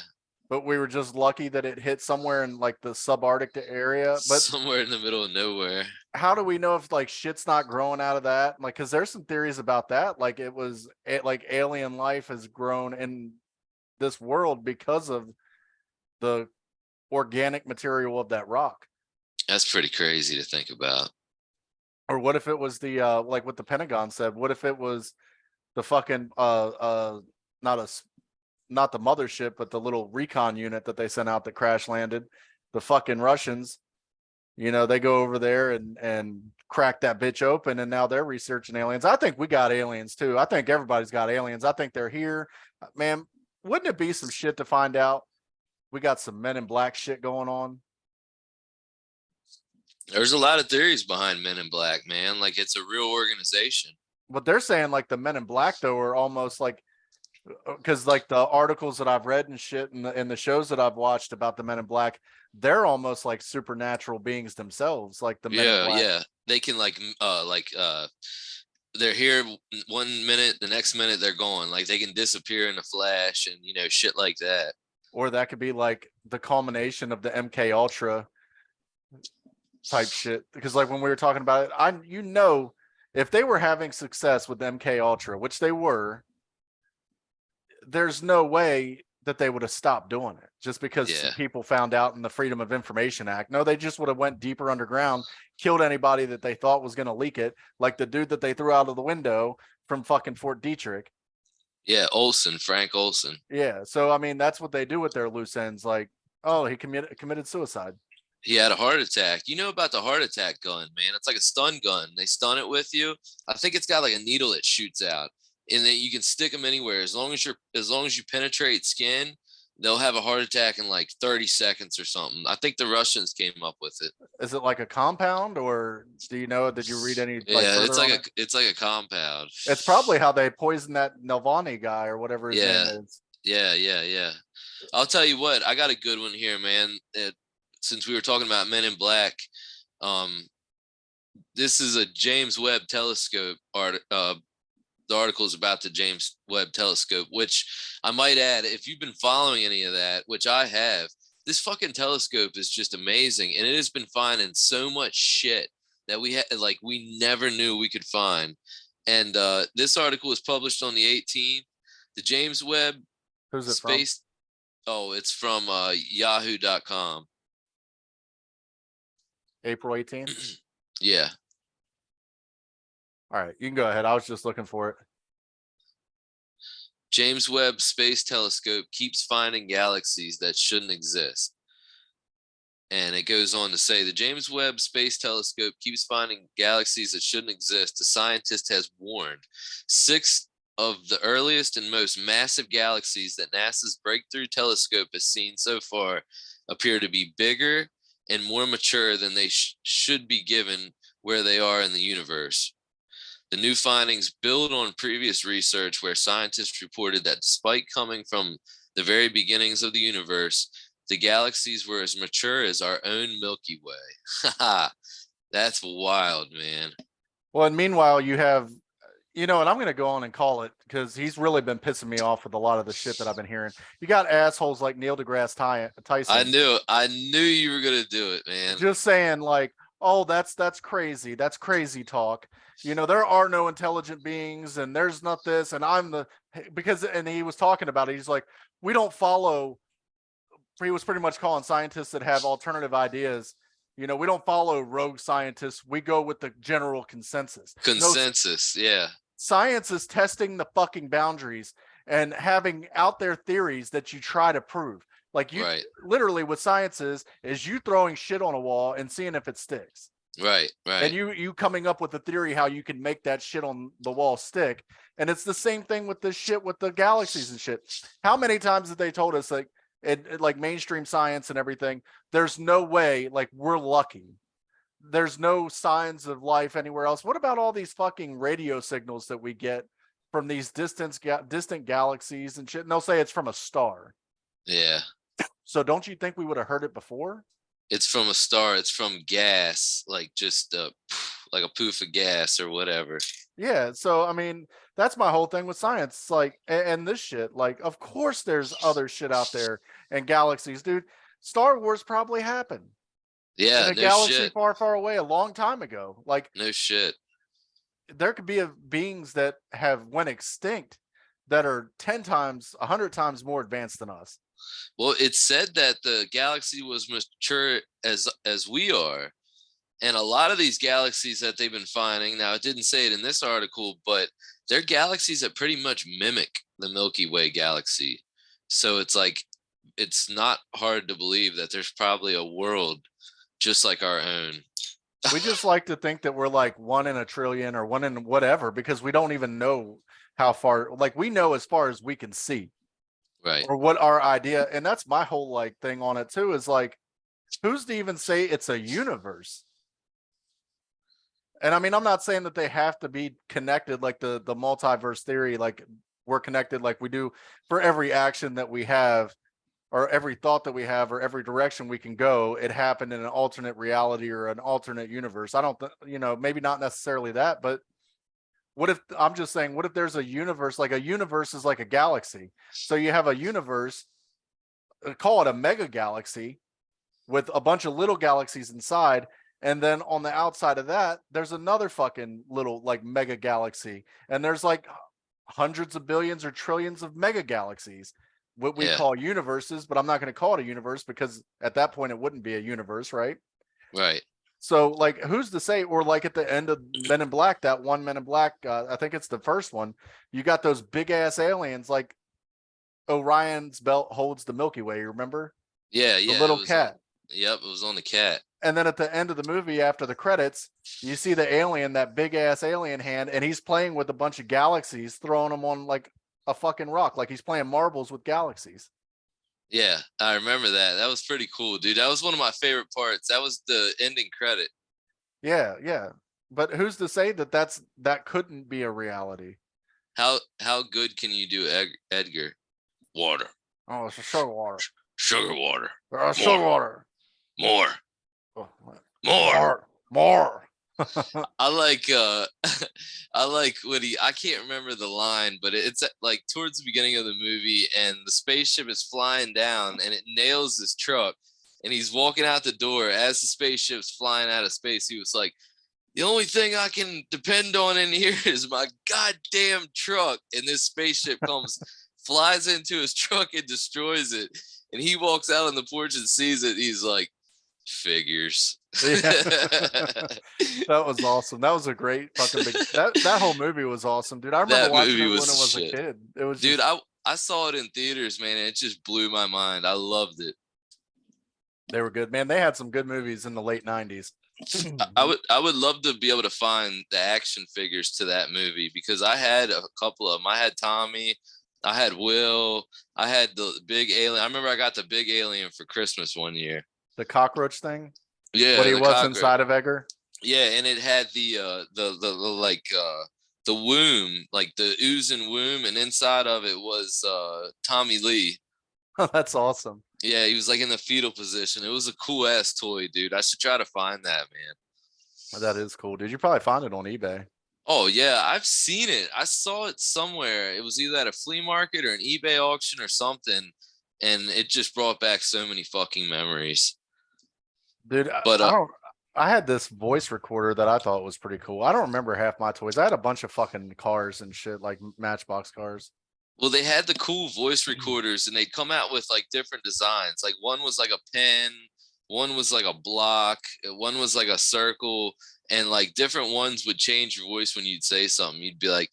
But we were just lucky that it hit somewhere in like the subarctic area. But somewhere in the middle of nowhere. how do we know if like shit's not growing out of that? Like, because there's some theories about that. Like, like alien life has grown in this world because of the organic material of that rock. That's pretty crazy to think about. Or what if it was the like what the Pentagon said? What if it was the fucking not not the mothership, but the little recon unit that they sent out that crash landed? The fucking Russians, they go over there and crack that bitch open, and now they're researching aliens. I think we got aliens too. I think everybody's got aliens. I think they're here, man. Wouldn't it be some shit to find out we got some Men in Black shit going on? There's a lot of theories behind Men in Black, man. Like it's a real organization. But they're saying like the Men in Black though are almost like, because like the articles that I've read and shit and the shows that I've watched about the Men in Black, they're almost like supernatural beings themselves, like the Men in Yeah, Black. yeah. They can they're here one minute, the next minute they're gone. Like they can disappear in a flash and shit like that. Or that could be like the culmination of the MK Ultra type shit. Because like when we were talking about it, if they were having success with MK Ultra, which they were, there's no way that they would have stopped doing it just because Yeah. people found out in the Freedom of Information Act. No, they just would have went deeper underground, killed anybody that they thought was going to leak it, like the dude that they threw out of the window from fucking Fort Detrick. Yeah, Frank Olson. Yeah, so I mean that's what they do with their loose ends. Like, oh, he committed suicide. He had a heart attack. You know about the heart attack gun, man? It's like a stun gun. They stun it with you. I think it's got like a needle that shoots out, and then you can stick them anywhere as long as you penetrate skin. They'll have a heart attack in like 30 seconds or something. I think the Russians came up with it. Is it like a compound, or do you know? Did you read any like Yeah, further on it? it's like a compound. It's probably how they poisoned that Nalvani guy or whatever his name Yeah, is. yeah. I'll tell you what, I got a good one here, man. Since we were talking about Men in Black, um, this is a James Webb Telescope the article is about the James Webb Telescope, which I might add, if you've been following any of that, which I have, this fucking telescope is just amazing, and it has been finding so much shit that we never knew we could find. And this article was published on the 18th. The James Webb Who's it from? Space. Oh, it's from Yahoo.com. April 18th. Yeah. All right, you can go ahead. I was just looking for it. James Webb Space Telescope keeps finding galaxies that shouldn't exist. And it goes on to say the James Webb Space Telescope keeps finding galaxies that shouldn't exist. The scientist has warned 6 of the earliest and most massive galaxies that NASA's Breakthrough Telescope has seen so far appear to be bigger and more mature than they should be given where they are in the universe. The new findings build on previous research where scientists reported that despite coming from the very beginnings of the universe, the galaxies were as mature as our own Milky Way. That's wild, man. Well, and meanwhile, you have, and I'm going to go on and call it because he's really been pissing me off with a lot of the shit that I've been hearing. You got assholes like Neil deGrasse Tyson. I knew you were gonna do it, man. Just saying, like, oh, that's crazy. That's crazy talk. There are no intelligent beings, and there's not this, and and he was talking about it. He's like, we don't follow he was pretty much calling scientists that have alternative ideas. You know, we don't follow rogue scientists. We go with the general consensus. No, Consensus. Yeah. science is testing the fucking boundaries and having out there theories that you try to prove. Like you Right. literally what science is you throwing shit on a wall and seeing if it sticks. Right. And Right. you coming up with a theory how you can make that shit on the wall stick. And it's the same thing with this shit with the galaxies and shit. How many times have they told us like like mainstream science and everything, there's no way, like we're lucky. There's no signs of life anywhere else. What about all these fucking radio signals that we get from these distant galaxies and shit? And they'll say it's from a star. Yeah. So don't you think we would have heard it before? It's from a star. It's from gas, like just like a poof of gas or whatever. Yeah. So I mean, that's my whole thing with science. It's like, and this shit, like, of course there's other shit out there and galaxies, dude. Star Wars probably happened in Yeah. a No galaxy shit. far, far away a long time ago. Like No shit. there could be beings that have went extinct that are 10 times, 100 times more advanced than us. Well, it's said that the galaxy was mature as we are, and a lot of these galaxies that they've been finding. Now, it didn't say it in this article, but they're galaxies that pretty much mimic the Milky Way galaxy. So it's like it's not hard to believe that there's probably a world just like our own. We just like to think that we're like 1 in a trillion or 1 in whatever because we don't even know how far, like we know as far as we can see Right. or what our idea. And that's my whole like thing on it too, is like, who's to even say it's a universe? And I mean, I'm not saying that they have to be connected like the multiverse theory, like we're connected like we do for every action that we have or every thought that we have or every direction we can go. It happened in an alternate reality or an alternate universe. I don't, you know, maybe not necessarily that, but what if, I'm just saying, what if there's a universe, like a universe is like a galaxy. So you have a universe, call it a mega galaxy with a bunch of little galaxies inside. And then on the outside of that, there's another fucking little like mega galaxy. And there's like hundreds of billions or trillions of mega galaxies, what we Yeah. call universes, but I'm not going to call it a universe because at that point it wouldn't be a universe, right? Right. So like who's to say, or like at the end of Men in Black, that one Men in Black, I think it's the first one, you got those big ass aliens like Orion's belt holds the Milky Way, remember? Yeah. The Yeah. It little was on. cat. Yep. It was on the cat. And then at the end of the movie, after the credits, you see the alien, that big ass alien hand, and he's playing with a bunch of galaxies, throwing them on like a fucking rock, like he's playing marbles with galaxies. Yeah, I remember that. That was pretty cool, dude. That was one of my favorite parts. That was the ending credit. Yeah, yeah. But who's to say that that couldn't be a reality? How good can you do, Edgar? Water, Oh, it's a sugar water. sugar water, Sugar water. more, Oh, more. more. I like I like when I can't remember the line, but it's like towards the beginning of the movie and the spaceship is flying down and it nails this truck and he's walking out the door as the spaceship's flying out of space. He was like, the only thing I can depend on in here is my goddamn truck. And this spaceship comes, flies into his truck and destroys it. And he walks out on the porch and sees it. He's like, figures. Yeah. That was awesome. That was a great fucking big, that whole movie was awesome, dude. I remember That watching movie it when was I the was a shit. kid. It was Dude, just, I saw it in theaters, man, and it just blew my mind. I loved it. they were good, man. They had some good movies in the late 90s. I would love to be able to find the action figures to that movie because I had a couple of them. I had Tommy, I had Will, I had the big alien. I remember I got the big alien for Christmas one year. The cockroach thing. Yeah, What he the was cockroach. inside of Edgar. Yeah, and it had the like the womb, like the oozing womb, and inside of it was Tommy Lee. That's awesome. Yeah, he was like in the fetal position. It was a cool ass toy, dude. I should try to find that, man. That is cool, dude. You probably find it on eBay. Oh yeah, I've seen it. I saw it somewhere. It was either at a flea market or an eBay auction or something, and it just brought back so many fucking memories. Dude, But I don't, I had this voice recorder that I thought was pretty cool. I don't remember half my toys. I had a bunch of fucking cars and shit, like Matchbox cars. Well, they had the cool voice recorders, and they'd come out with like different designs. Like one was like a pen, one was like a block, one was like a circle, and like different ones would change your voice when you'd say something. You'd be like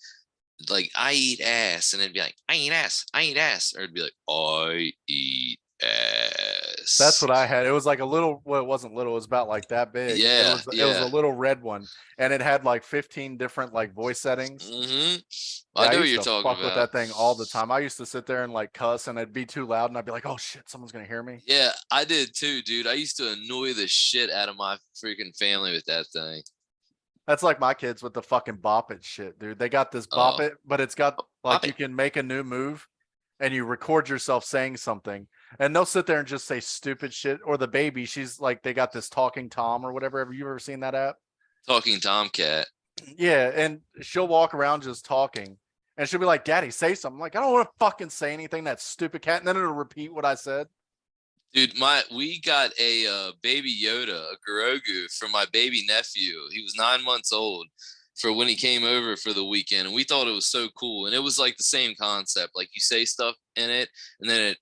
I eat ass, and it'd be like I eat ass, I eat ass, or it'd be like I eat That's ass. what I had. It was like a little, well, it wasn't little, it was about like that big. And Yeah, it was a yeah. little red one. And it had like 15 different like voice settings. I Yeah, I know what used you're to talking fuck with about. that thing all the time. I used to sit there and like cuss and it'd be too loud and I'd be like, oh shit, someone's gonna hear me. Yeah, I did too, dude. I used to annoy the shit out of my freaking family with that thing. That's like my kids with the fucking bop it shit, dude. They got this bop Oh, it, but it's got pop like you it. can make a new move and you record yourself saying something and they'll sit there and just say stupid shit. Or the baby, she's like, they got this talking Tom or whatever. Have you ever seen that app? Talking Tomcat. Yeah, and she'll walk around just talking, and she'll be like, "Daddy, say something." I'm like, I don't want to fucking say anything. That stupid cat, and then it'll repeat what I said. Dude, we got a baby Yoda, a Grogu, for my baby nephew. He was 9 months old for when he came over for the weekend, and we thought it was so cool. And it was like the same concept, like you say stuff in it, and then it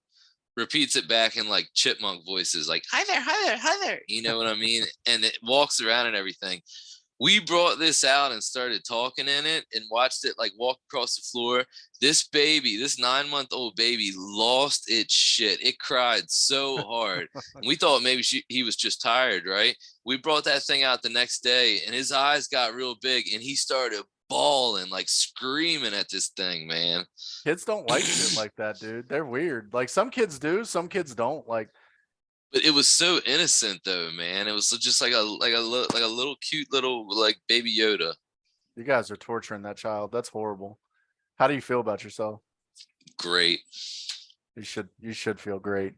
repeats it back in like chipmunk voices, like "Hi there, hi there, hi there." You know what I mean? And it walks around and everything. We brought this out and started talking in it and watched it like walk across the floor. This baby, this 9-month-old baby, lost its shit. It cried so hard. And we thought maybe he was just tired, right? We brought that thing out the next day and his eyes got real big and he started bawling, like screaming at this thing, man. Kids don't like shit like that, dude. They're weird. Like some kids do, some kids don't. Like But it was so innocent though, man. It was just like like a little cute little like baby Yoda. you guys are torturing that child. That's horrible. How do you feel about yourself? Great. You should feel great.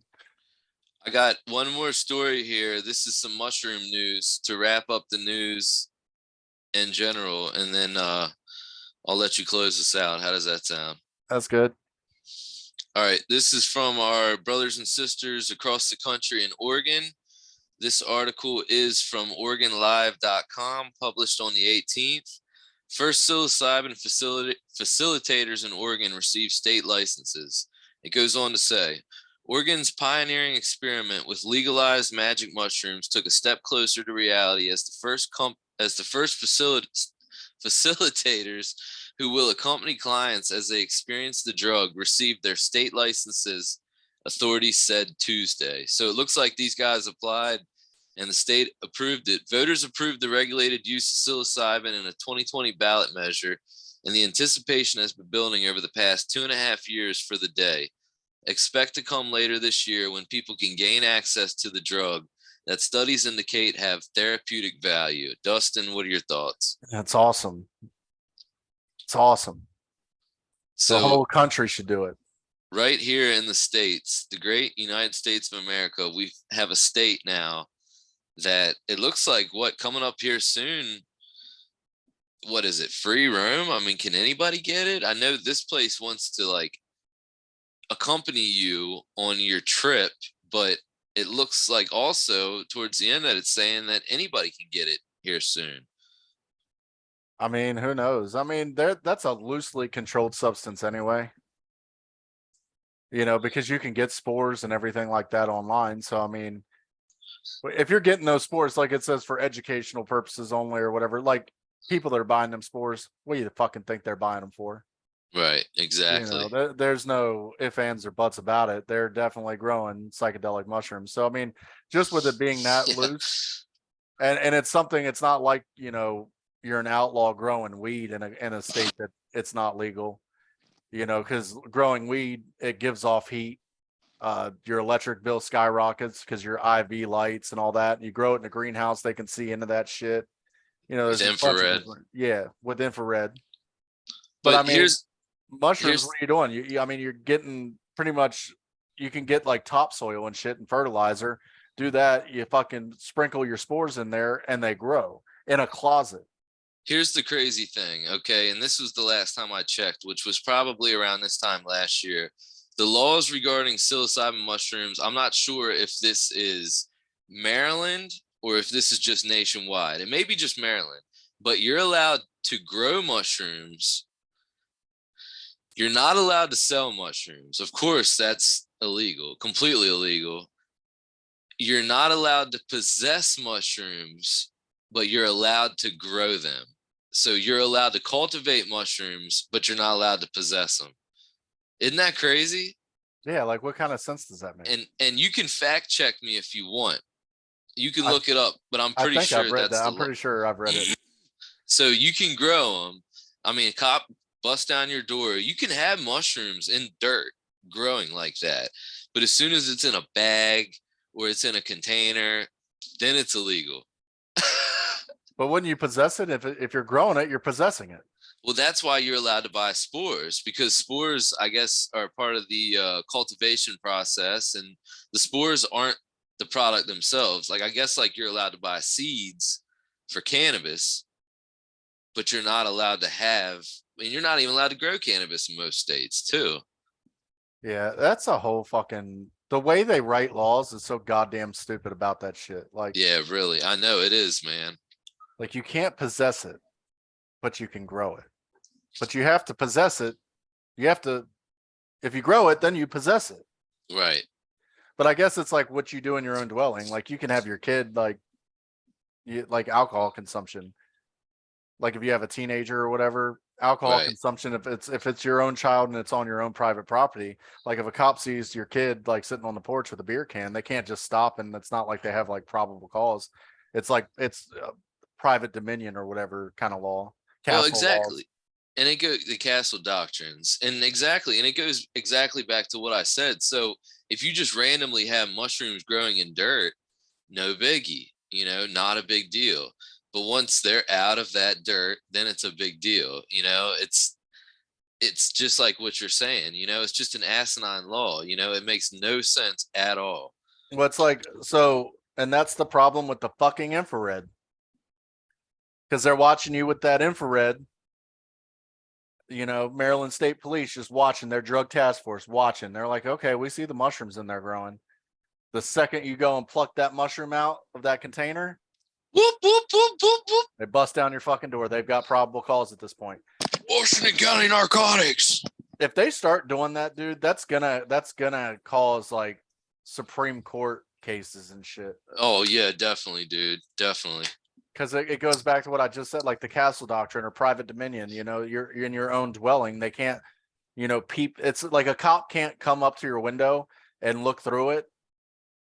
I got one more story here. This is some mushroom news to wrap up the news in general, and then I'll let you close this out. How does that sound? That's good. All right. This is from our brothers and sisters across the country in Oregon. This article is from OregonLive.com, published on the 18th. First psilocybin facilitators in Oregon receive state licenses. It goes on to say, Oregon's pioneering experiment with legalized magic mushrooms took a step closer to reality as the first facilitators who will accompany clients as they experience the drug received their state licenses, authorities said Tuesday. So it looks like these guys applied and the state approved it. Voters approved the regulated use of psilocybin in a 2020 ballot measure, and the anticipation has been building over the past 2.5 years for the day. Expect to come later this year when people can gain access to the drug that studies indicate have therapeutic value. Dustin, what are your thoughts? That's awesome. It's awesome. The So, whole country should do it. right here in the States, the great United States of America, we have a state now that it looks like what coming up here soon. What is it? Free roam? I mean, can anybody get it? I know this place wants to like accompany you on your trip, but it looks like also towards the end that it's saying that anybody can get it here soon. I mean, who knows? I mean, that's a loosely controlled substance anyway. You know, because you can get spores and everything like that online. So I mean, if you're getting those spores, like it says for educational purposes only or whatever, like people that are buying them spores, what do you fucking think they're buying them for? Right, You know, exactly. there's no ifs, ands, or buts about it. They're definitely growing psychedelic mushrooms. So I mean, just with it being that Yeah. loose, and it's something. It's not like you're an outlaw growing weed in a state that it's not legal. You know, because growing weed it gives off heat. Your electric bill skyrockets because your IV lights and all that. You grow it in a greenhouse, they can see into that shit. You know, With there's a bunch of infrared. different, yeah, with infrared. But I But mean, mushrooms, here's what are you doing? I mean, you're getting pretty much, you can get like topsoil and shit and fertilizer. Do that, you fucking sprinkle your spores in there and they grow in a closet. here's the crazy thing, okay? And this was the last time I checked, which was probably around this time last year. The laws regarding psilocybin mushrooms, I'm not sure if this is Maryland or if this is just nationwide. It may be just Maryland, but you're allowed to grow mushrooms You're not allowed to sell mushrooms. Of course, that's illegal, completely illegal. You're not allowed to possess mushrooms, but you're allowed to grow them. So you're allowed to cultivate mushrooms, but you're not allowed to possess them. Isn't that crazy? Yeah, like what kind of sense does that make? And you can fact check me if you want. You can I look it up, but I'm I pretty think I've sure read that's that. the I'm law. pretty sure I've read it. So you can grow them. I mean, a cop bust down your door. You can have mushrooms in dirt growing like that. But as soon as it's in a bag or it's in a container, then it's illegal. But wouldn't you possess it if you're growing it? You're possessing it. Well, that's why you're allowed to buy spores, because spores, I guess, are part of the cultivation process, and the spores aren't the product themselves. Like, I guess, like you're allowed to buy seeds for cannabis, but you're not allowed to have. I mean, you're not even allowed to grow cannabis in most states, too. Yeah, that's a whole fucking the way they write laws is so goddamn stupid about that shit. Yeah, really, I know it is, man. Like you can't possess it, but you can grow it. But you have to possess it. You have to if you grow it, then you possess it. Right. But I guess it's like what you do in your own dwelling. Like you can have your kid like alcohol consumption. Like if you have a teenager or whatever, alcohol Right. consumption if it's your own child and it's on your own private property, like if a cop sees your kid like sitting on the porch with a beer can, they can't just stop, and it's not like they have like probable cause. It's like it's private dominion or whatever kind of law, Well, castle laws. exactly. And it goes the castle doctrines. And exactly. And it goes exactly back to what I said. So if you just randomly have mushrooms growing in dirt, no biggie, not a big deal. But once they're out of that dirt, then it's a big deal. It's just like what you're saying, it's just an asinine law, it makes no sense at all. Well, it's like so, and that's the problem with the fucking infrared, because they're watching you with that infrared. Maryland State Police just watching, their drug task force watching. They're like, okay, we see the mushrooms in there growing. The second you go and pluck that mushroom out of that container, Whoop, whoop, whoop, whoop, whoop. they bust down your fucking door. They've got probable cause at this point. Washington County narcotics. If they start doing that, dude, that's gonna cause like Supreme Court cases and shit. Oh yeah, definitely, dude, definitely. Because it goes back to what I just said, like the castle doctrine or private dominion. You're in your own dwelling. They can't, peep. It's like a cop can't come up to your window and look through it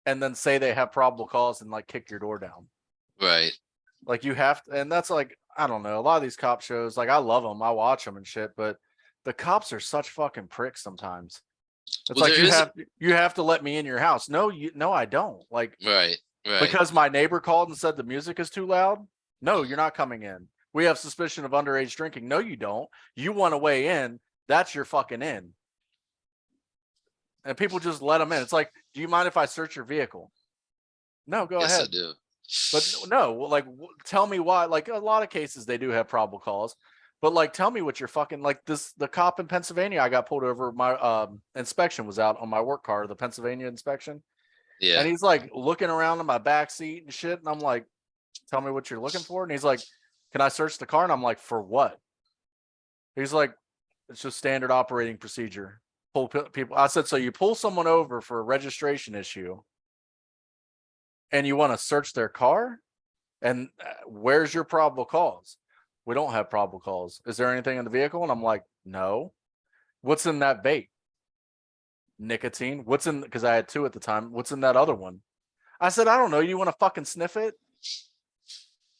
and then say they have probable cause and like kick your door down. Right. Like you have to, and that's like, I don't know, a lot of these cop shows, like I love them, I watch them and shit, but the cops are such fucking pricks sometimes. It's Well, like there is. you have to let me in your house. No, I don't. Like Right. Right. because my neighbor called and said the music is too loud. No, you're not coming in. We have suspicion of underage drinking. No, you don't. You want to weigh in. That's your fucking in. And people just let them in. It's like, do you mind if I search your vehicle? No, go Yes, ahead. I do. But no, like, tell me why. Like, a lot of cases they do have probable cause, but like, tell me what you're fucking like. The cop in Pennsylvania, I got pulled over. My inspection was out on my work car, the Pennsylvania inspection, Yeah. and he's like looking around in my back seat and shit, and I'm like, tell me what you're looking for, and he's like, can I search the car? And I'm like, for what? He's like, it's just standard operating procedure. Pull people. I said, so you pull someone over for a registration issue and you want to search their car? And where's your probable cause? We don't have probable cause. Is there anything in the vehicle? And I'm like, no. What's in that vape? Nicotine. What's in, because I had two at the time. What's in that other one? I said, I don't know. You want to fucking sniff it?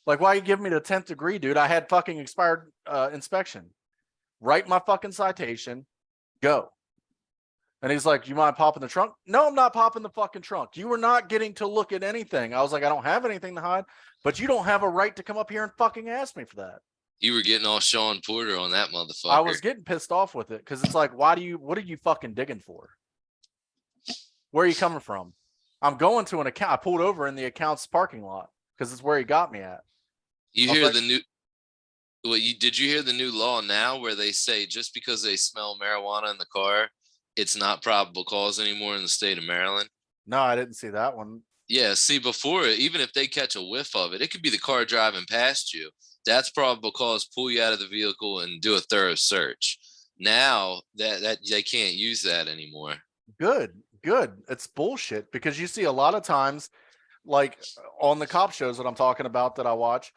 Like, why are you giving me the 10th degree, dude? I had fucking expired inspection. Write my fucking citation. Go. And he's like, you mind popping the trunk? No, I'm not popping the fucking trunk. You were not getting to look at anything. I was like, I don't have anything to hide, but you don't have a right to come up here and fucking ask me for that. You were getting all Sean Porter on that motherfucker. I was getting pissed off with it because it's like, what are you fucking digging for? Where are you coming from? I'm going to an account. I pulled over in the account's parking lot because it's where he got me at. You I was hear like, the new. Well, did you hear the new law now where they say just because they smell marijuana in the car, it's not probable cause anymore in the state of Maryland? no, I didn't see that one. Yeah, see, before, even if they catch a whiff of it, it could be the car driving past you. That's probable cause. Pull you out of the vehicle and do a thorough search. now that they can't use that anymore. Good, good. It's bullshit because you see a lot of times, like on the cop shows that I'm talking about that I watch,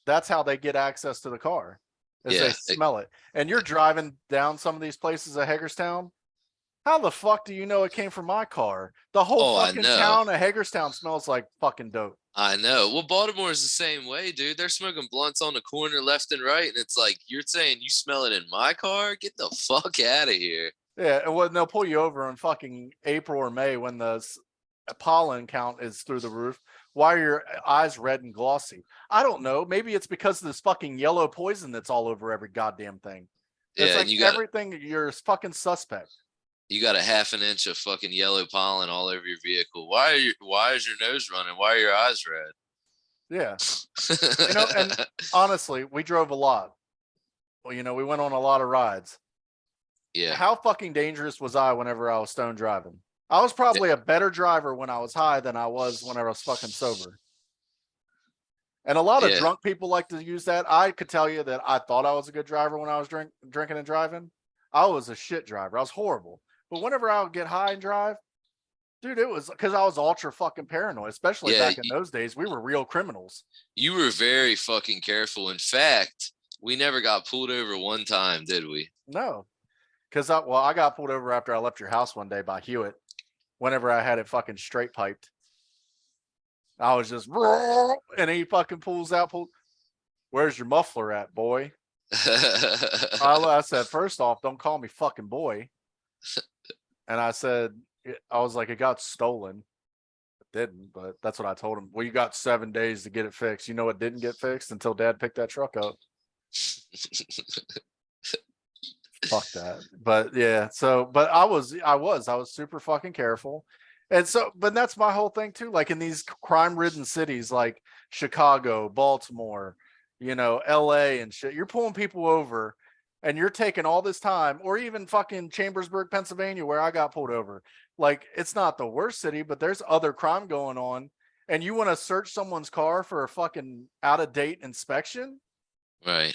that's how they get access to the car, is they Yeah, smell it. And you're driving down some of these places at Hagerstown. How the fuck do you know it came from my car? The whole oh, I fucking know. town of Hagerstown smells like fucking dope. I know. Well, Baltimore is the same way, dude. They're smoking blunts on the corner left and right. And it's like, you're saying you smell it in my car? Get the fuck out of here. Yeah, and when they'll pull you over in fucking April or May when the pollen count is through the roof. Why are your eyes red and glossy? I don't know. Maybe it's because of this fucking yellow poison that's all over every goddamn thing. It's Yeah, and like everything, you're fucking suspect. you got a half an inch of fucking yellow pollen all over your vehicle. Why is your nose running? Why are your eyes red? Yeah. And honestly, we drove a lot. Well, we went on a lot of rides. yeah. How fucking dangerous was I whenever I was stone driving? I was probably a better driver when I was high than I was whenever I was fucking sober. And a lot of Yeah. drunk people like to use that. I could tell you that I thought I was a good driver when I was drinking and driving. I was a shit driver. I was horrible. But whenever I would get high and drive, dude, it was because I was ultra fucking paranoid, especially Yeah, back in those days. We were real criminals. you were very fucking careful. In fact, we never got pulled over one time, did we? No, because I got pulled over after I left your house one day by Hewitt. Whenever I had it fucking straight piped, I was just, and he fucking pulls out, where's your muffler at, boy? I said, first off, don't call me fucking boy. And I said, I was like, it got stolen. It didn't, but that's what I told him. Well, you got 7 days to get it fixed. You know, it didn't get fixed until Dad picked that truck up. Fuck that. But yeah, but I was super fucking careful. And so, but that's my whole thing too. Like in these crime ridden cities like Chicago, Baltimore, LA and shit, you're pulling people over and you're taking all this time, or even fucking Chambersburg, Pennsylvania, where I got pulled over. Like it's not the worst city, but there's other crime going on. And you want to search someone's car for a fucking out of date inspection? Right.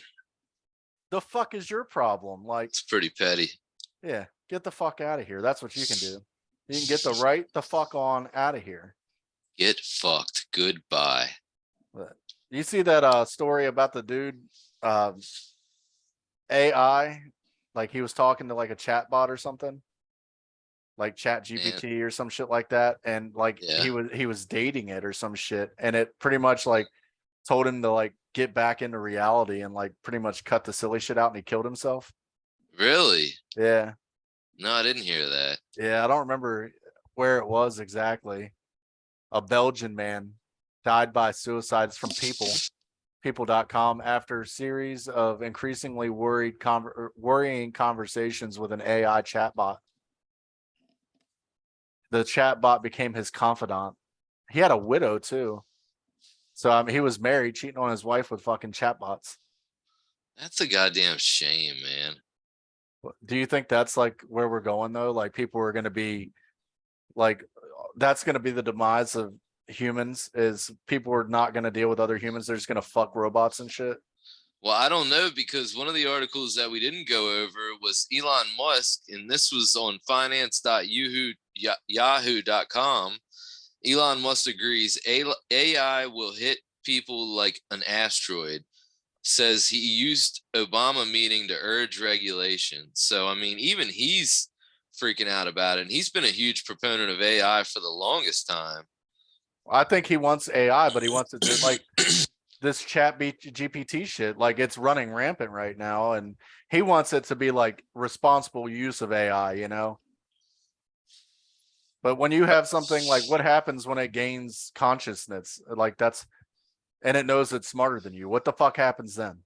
The fuck is your problem? Like, It's pretty petty. yeah, get the fuck out of here. That's what you can do. You can get the fuck on out of here. Get fucked. Goodbye. But you see that story about the dude AI, like he was talking to like a chat bot or something, like Chat GPT or some shit like that, and like Yeah. he was dating it or some shit, and it pretty much like told him to like get back into reality and like pretty much cut the silly shit out, and he killed himself. Really? Yeah. No, I didn't hear that. Yeah, I don't remember where it was exactly. A Belgian man died by suicide. It's from people.com after series of increasingly worrying conversations with an AI chatbot. The chatbot became his confidant. He had a widow too. So I mean, he was married, cheating on his wife with fucking chatbots. That's a goddamn shame, man. Do you think that's like where we're going though? Like people are going to be like, that's going to be the demise of humans, is people are not going to deal with other humans. They're just going to fuck robots and shit. Well, I don't know, because one of the articles that we didn't go over was Elon Musk, and this was on finance.yahoo.com. Elon Musk agrees AI will hit people like an asteroid. Says he used Obama meeting to urge regulation. So, I mean, even he's freaking out about it. And he's been a huge proponent of AI for the longest time. I think he wants AI, but he wants it to like this chat GPT shit. Like it's running rampant right now. And he wants it to be like responsible use of AI. But when you have something like, what happens when it gains consciousness? Like and it knows it's smarter than you. What the fuck happens then?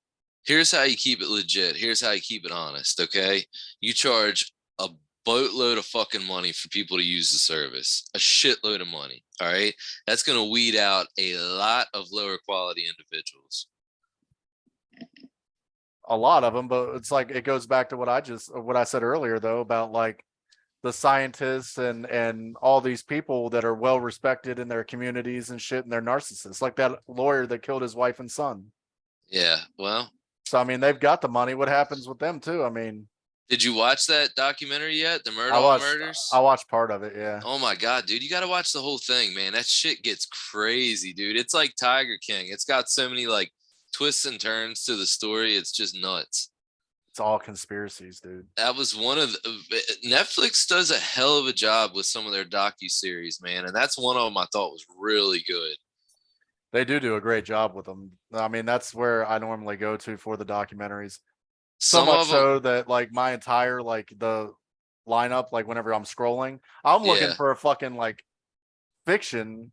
Here's how you keep it legit. Here's how you keep it honest. Okay. You charge a boatload of fucking money for people to use the service, a shitload of money. All right. That's going to weed out a lot of lower quality individuals. A lot of them, but it's like, it goes back to what I said earlier though, about like the scientists and all these people that are well respected in their communities and shit, and they're narcissists, like that lawyer that killed his wife and son. Yeah. Well, So I mean, they've got the money. What happens with them too? I mean, Did you watch that documentary yet? The I Murdaugh watched I murders? watched part of it. Yeah. Oh my god, dude, you got to watch the whole thing, man. That shit gets crazy, dude. It's like Tiger King. It's got so many like twists and turns to the story. It's just nuts. It's all conspiracies, dude. That was one of Netflix does a hell of a job with some of their docu series, man, and that's one of them I thought was really good. They do a great job with them. I mean, that's where I normally go to for the documentaries. So Some much of them, so that like my entire like the lineup, like whenever I'm scrolling, I'm looking yeah, for a fucking like fiction.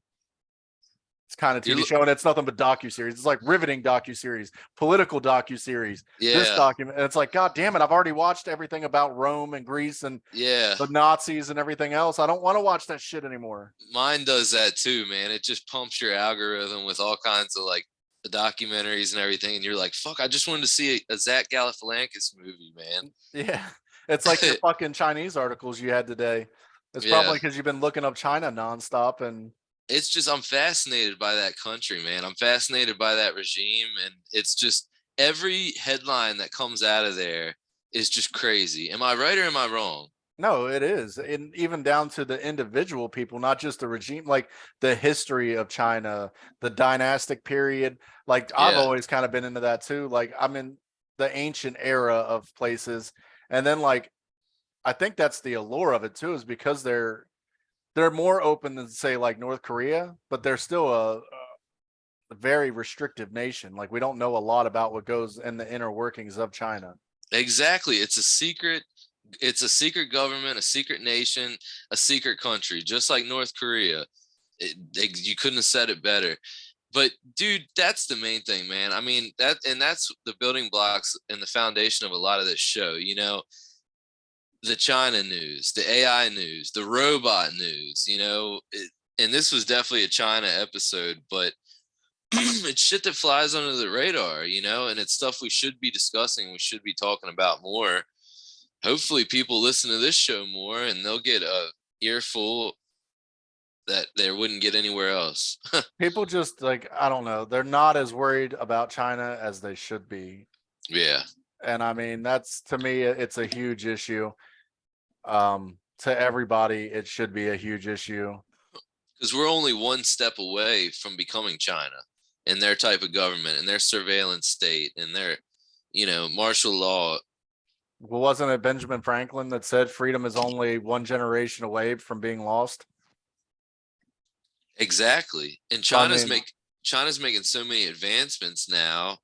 It's kind of you're, TV show, and it's nothing but docu-series. It's like riveting docu-series, political docu-series, this yeah, document. And it's like, God damn it, I've already watched everything about Rome and Greece and yeah. the Nazis and everything else. I don't want to watch that shit anymore. Mine does that too, man. It just pumps your algorithm with all kinds of like the documentaries and everything, and you're like, "Fuck! I just wanted to see a Zach Galifianakis movie, man." Yeah. It's like your fucking Chinese articles you had today. It's Yeah, probably because you've been looking up China nonstop. And it's just I'm fascinated by that country, man. I'm fascinated by that regime, and it's just every headline that comes out of there is just crazy. Am I right or am I wrong? no, it is. And even down to the individual people, not just the regime, like the history of China, the dynastic period. Like I've Yeah, always kind of been into that too. Like I'm in the ancient era of places. And then like I think that's the allure of it too, is because they're more open than say like North Korea, but they're still a very restrictive nation. Like we don't know a lot about what goes in the inner workings of China. exactly. It's a secret. It's a secret government, a secret nation, a secret country, just like North Korea. You couldn't have said it better. But dude, that's the main thing, man. I mean, that's the building blocks and the foundation of a lot of this show. The China news, the AI news, the robot news. And this was definitely a China episode, but it's shit that flies under the radar, and it's stuff we should be discussing. We should be talking about more. Hopefully, people listen to this show more, and they'll get a earful that they wouldn't get anywhere else. People just like, I don't know, they're not as worried about China as they should be. Yeah, And I mean, that's to me, it's a huge issue. To everybody, it should be a huge issue. because we're only one step away from becoming China and their type of government and their surveillance state and their, martial law. Well, wasn't it Benjamin Franklin that said freedom is only one generation away from being lost? Exactly. And So I mean, China's making so many advancements now,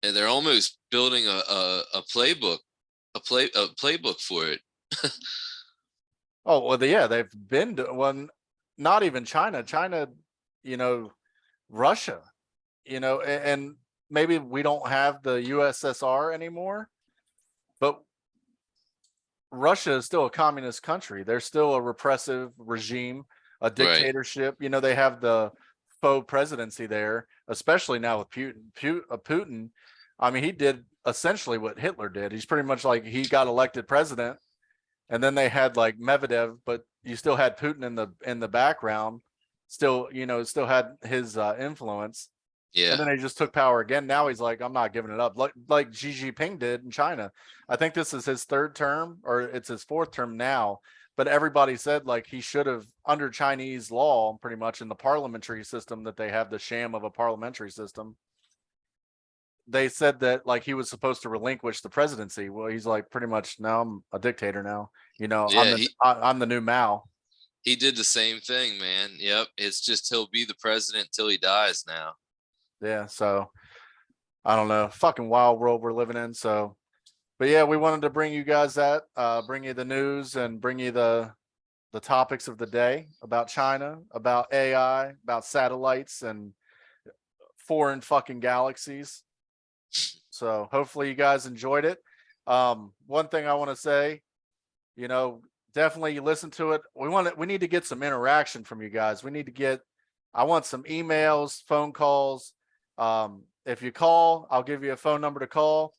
and they're almost building a playbook, a playbook for it. oh well, yeah, they've been to one, not even China. China, you know, Russia, and maybe we don't have the USSR anymore, but Russia is still a communist country. They're still a repressive regime, a Right. dictatorship. They have the faux presidency there, especially now with Putin. Putin, I mean, he did essentially what Hitler did. He's pretty much like he got elected president, and then they had like Medvedev, but you still had Putin in the background, still still had his influence, and Yeah. then they just took power again. Now he's like, I'm not giving it up, like Xi Jinping did in China. I think this is his third term, or it's his fourth term now. But everybody said like he should have, under Chinese law, pretty much in the parliamentary system that they have, the sham of a parliamentary system. They said that like he was supposed to relinquish the presidency. Well, he's like, pretty much, now I'm a dictator now. Yeah. I'm the new Mao. He did the same thing, man. Yep. It's just he'll be the president till he dies now. Yeah, so I don't know, fucking wild world we're living in. So, but yeah, we wanted to bring you guys that, bring you the news, and bring you the topics of the day about China, about AI, about satellites and foreign fucking galaxies. So hopefully you guys enjoyed it. One thing I want to say, you know, definitely listen to it. We need to get some interaction from you guys. I want some emails, phone calls. If you call, I'll give you a phone number to call.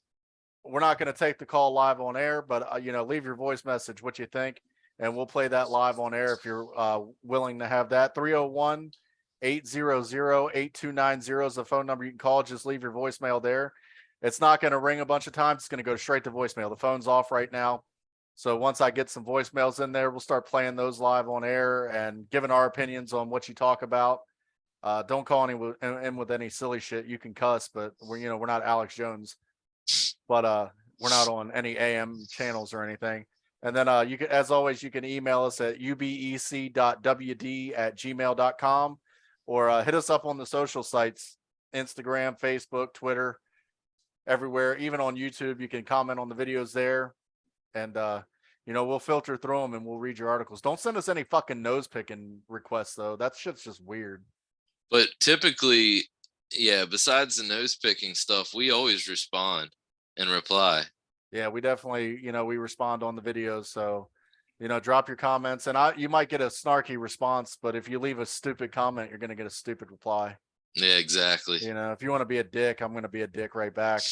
We're not going to take the call live on air, but leave your voice message, what you think, and we'll play that live on air if you're willing to have that. 301-800-8290 is the phone number you can call. Just leave your voicemail there. It's not going to ring a bunch of times. It's going to go straight to voicemail. The phone's off right now. So once I get some voicemails in there, we'll start playing those live on air and giving our opinions on what you talk about. Don't call in with any silly shit. You can cuss, but we're not Alex Jones, but we're not on any AM channels or anything. And then you can, as always, you can email us at ubec.wd@gmail.com or hit us up on the social sites, Instagram, Facebook, Twitter, everywhere, even on YouTube. You can comment on the videos there. And we'll filter through them and we'll read your articles. Don't send us any fucking nose picking requests though. That shit's just weird. But typically, yeah, besides the nose picking stuff, we always respond and reply. Yeah, we definitely, we respond on the videos. So, drop your comments and you might get a snarky response, but if you leave a stupid comment, you're going to get a stupid reply. Yeah, exactly. If you want to be a dick, I'm going to be a dick right back.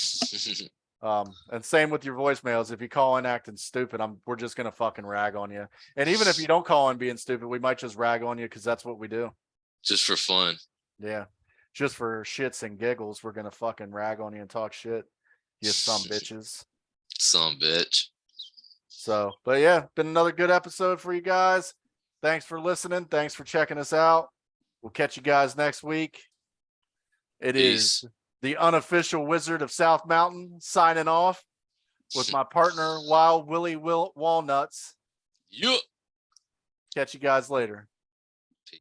And same with your voicemails. If you call in acting stupid, we're just going to fucking rag on you. And even if you don't call in being stupid, we might just rag on you because that's what we do. Just for fun. Yeah. Just for shits and giggles, we're going to fucking rag on you and talk shit. You some bitches. Some bitch. So, but yeah, been another good episode for you guys. Thanks for listening. Thanks for checking us out. We'll catch you guys next week. It Peace. is the unofficial Wizard of South Mountain signing off with my partner, Wild Willie Walnuts. Yeah. Catch you guys later. Peace.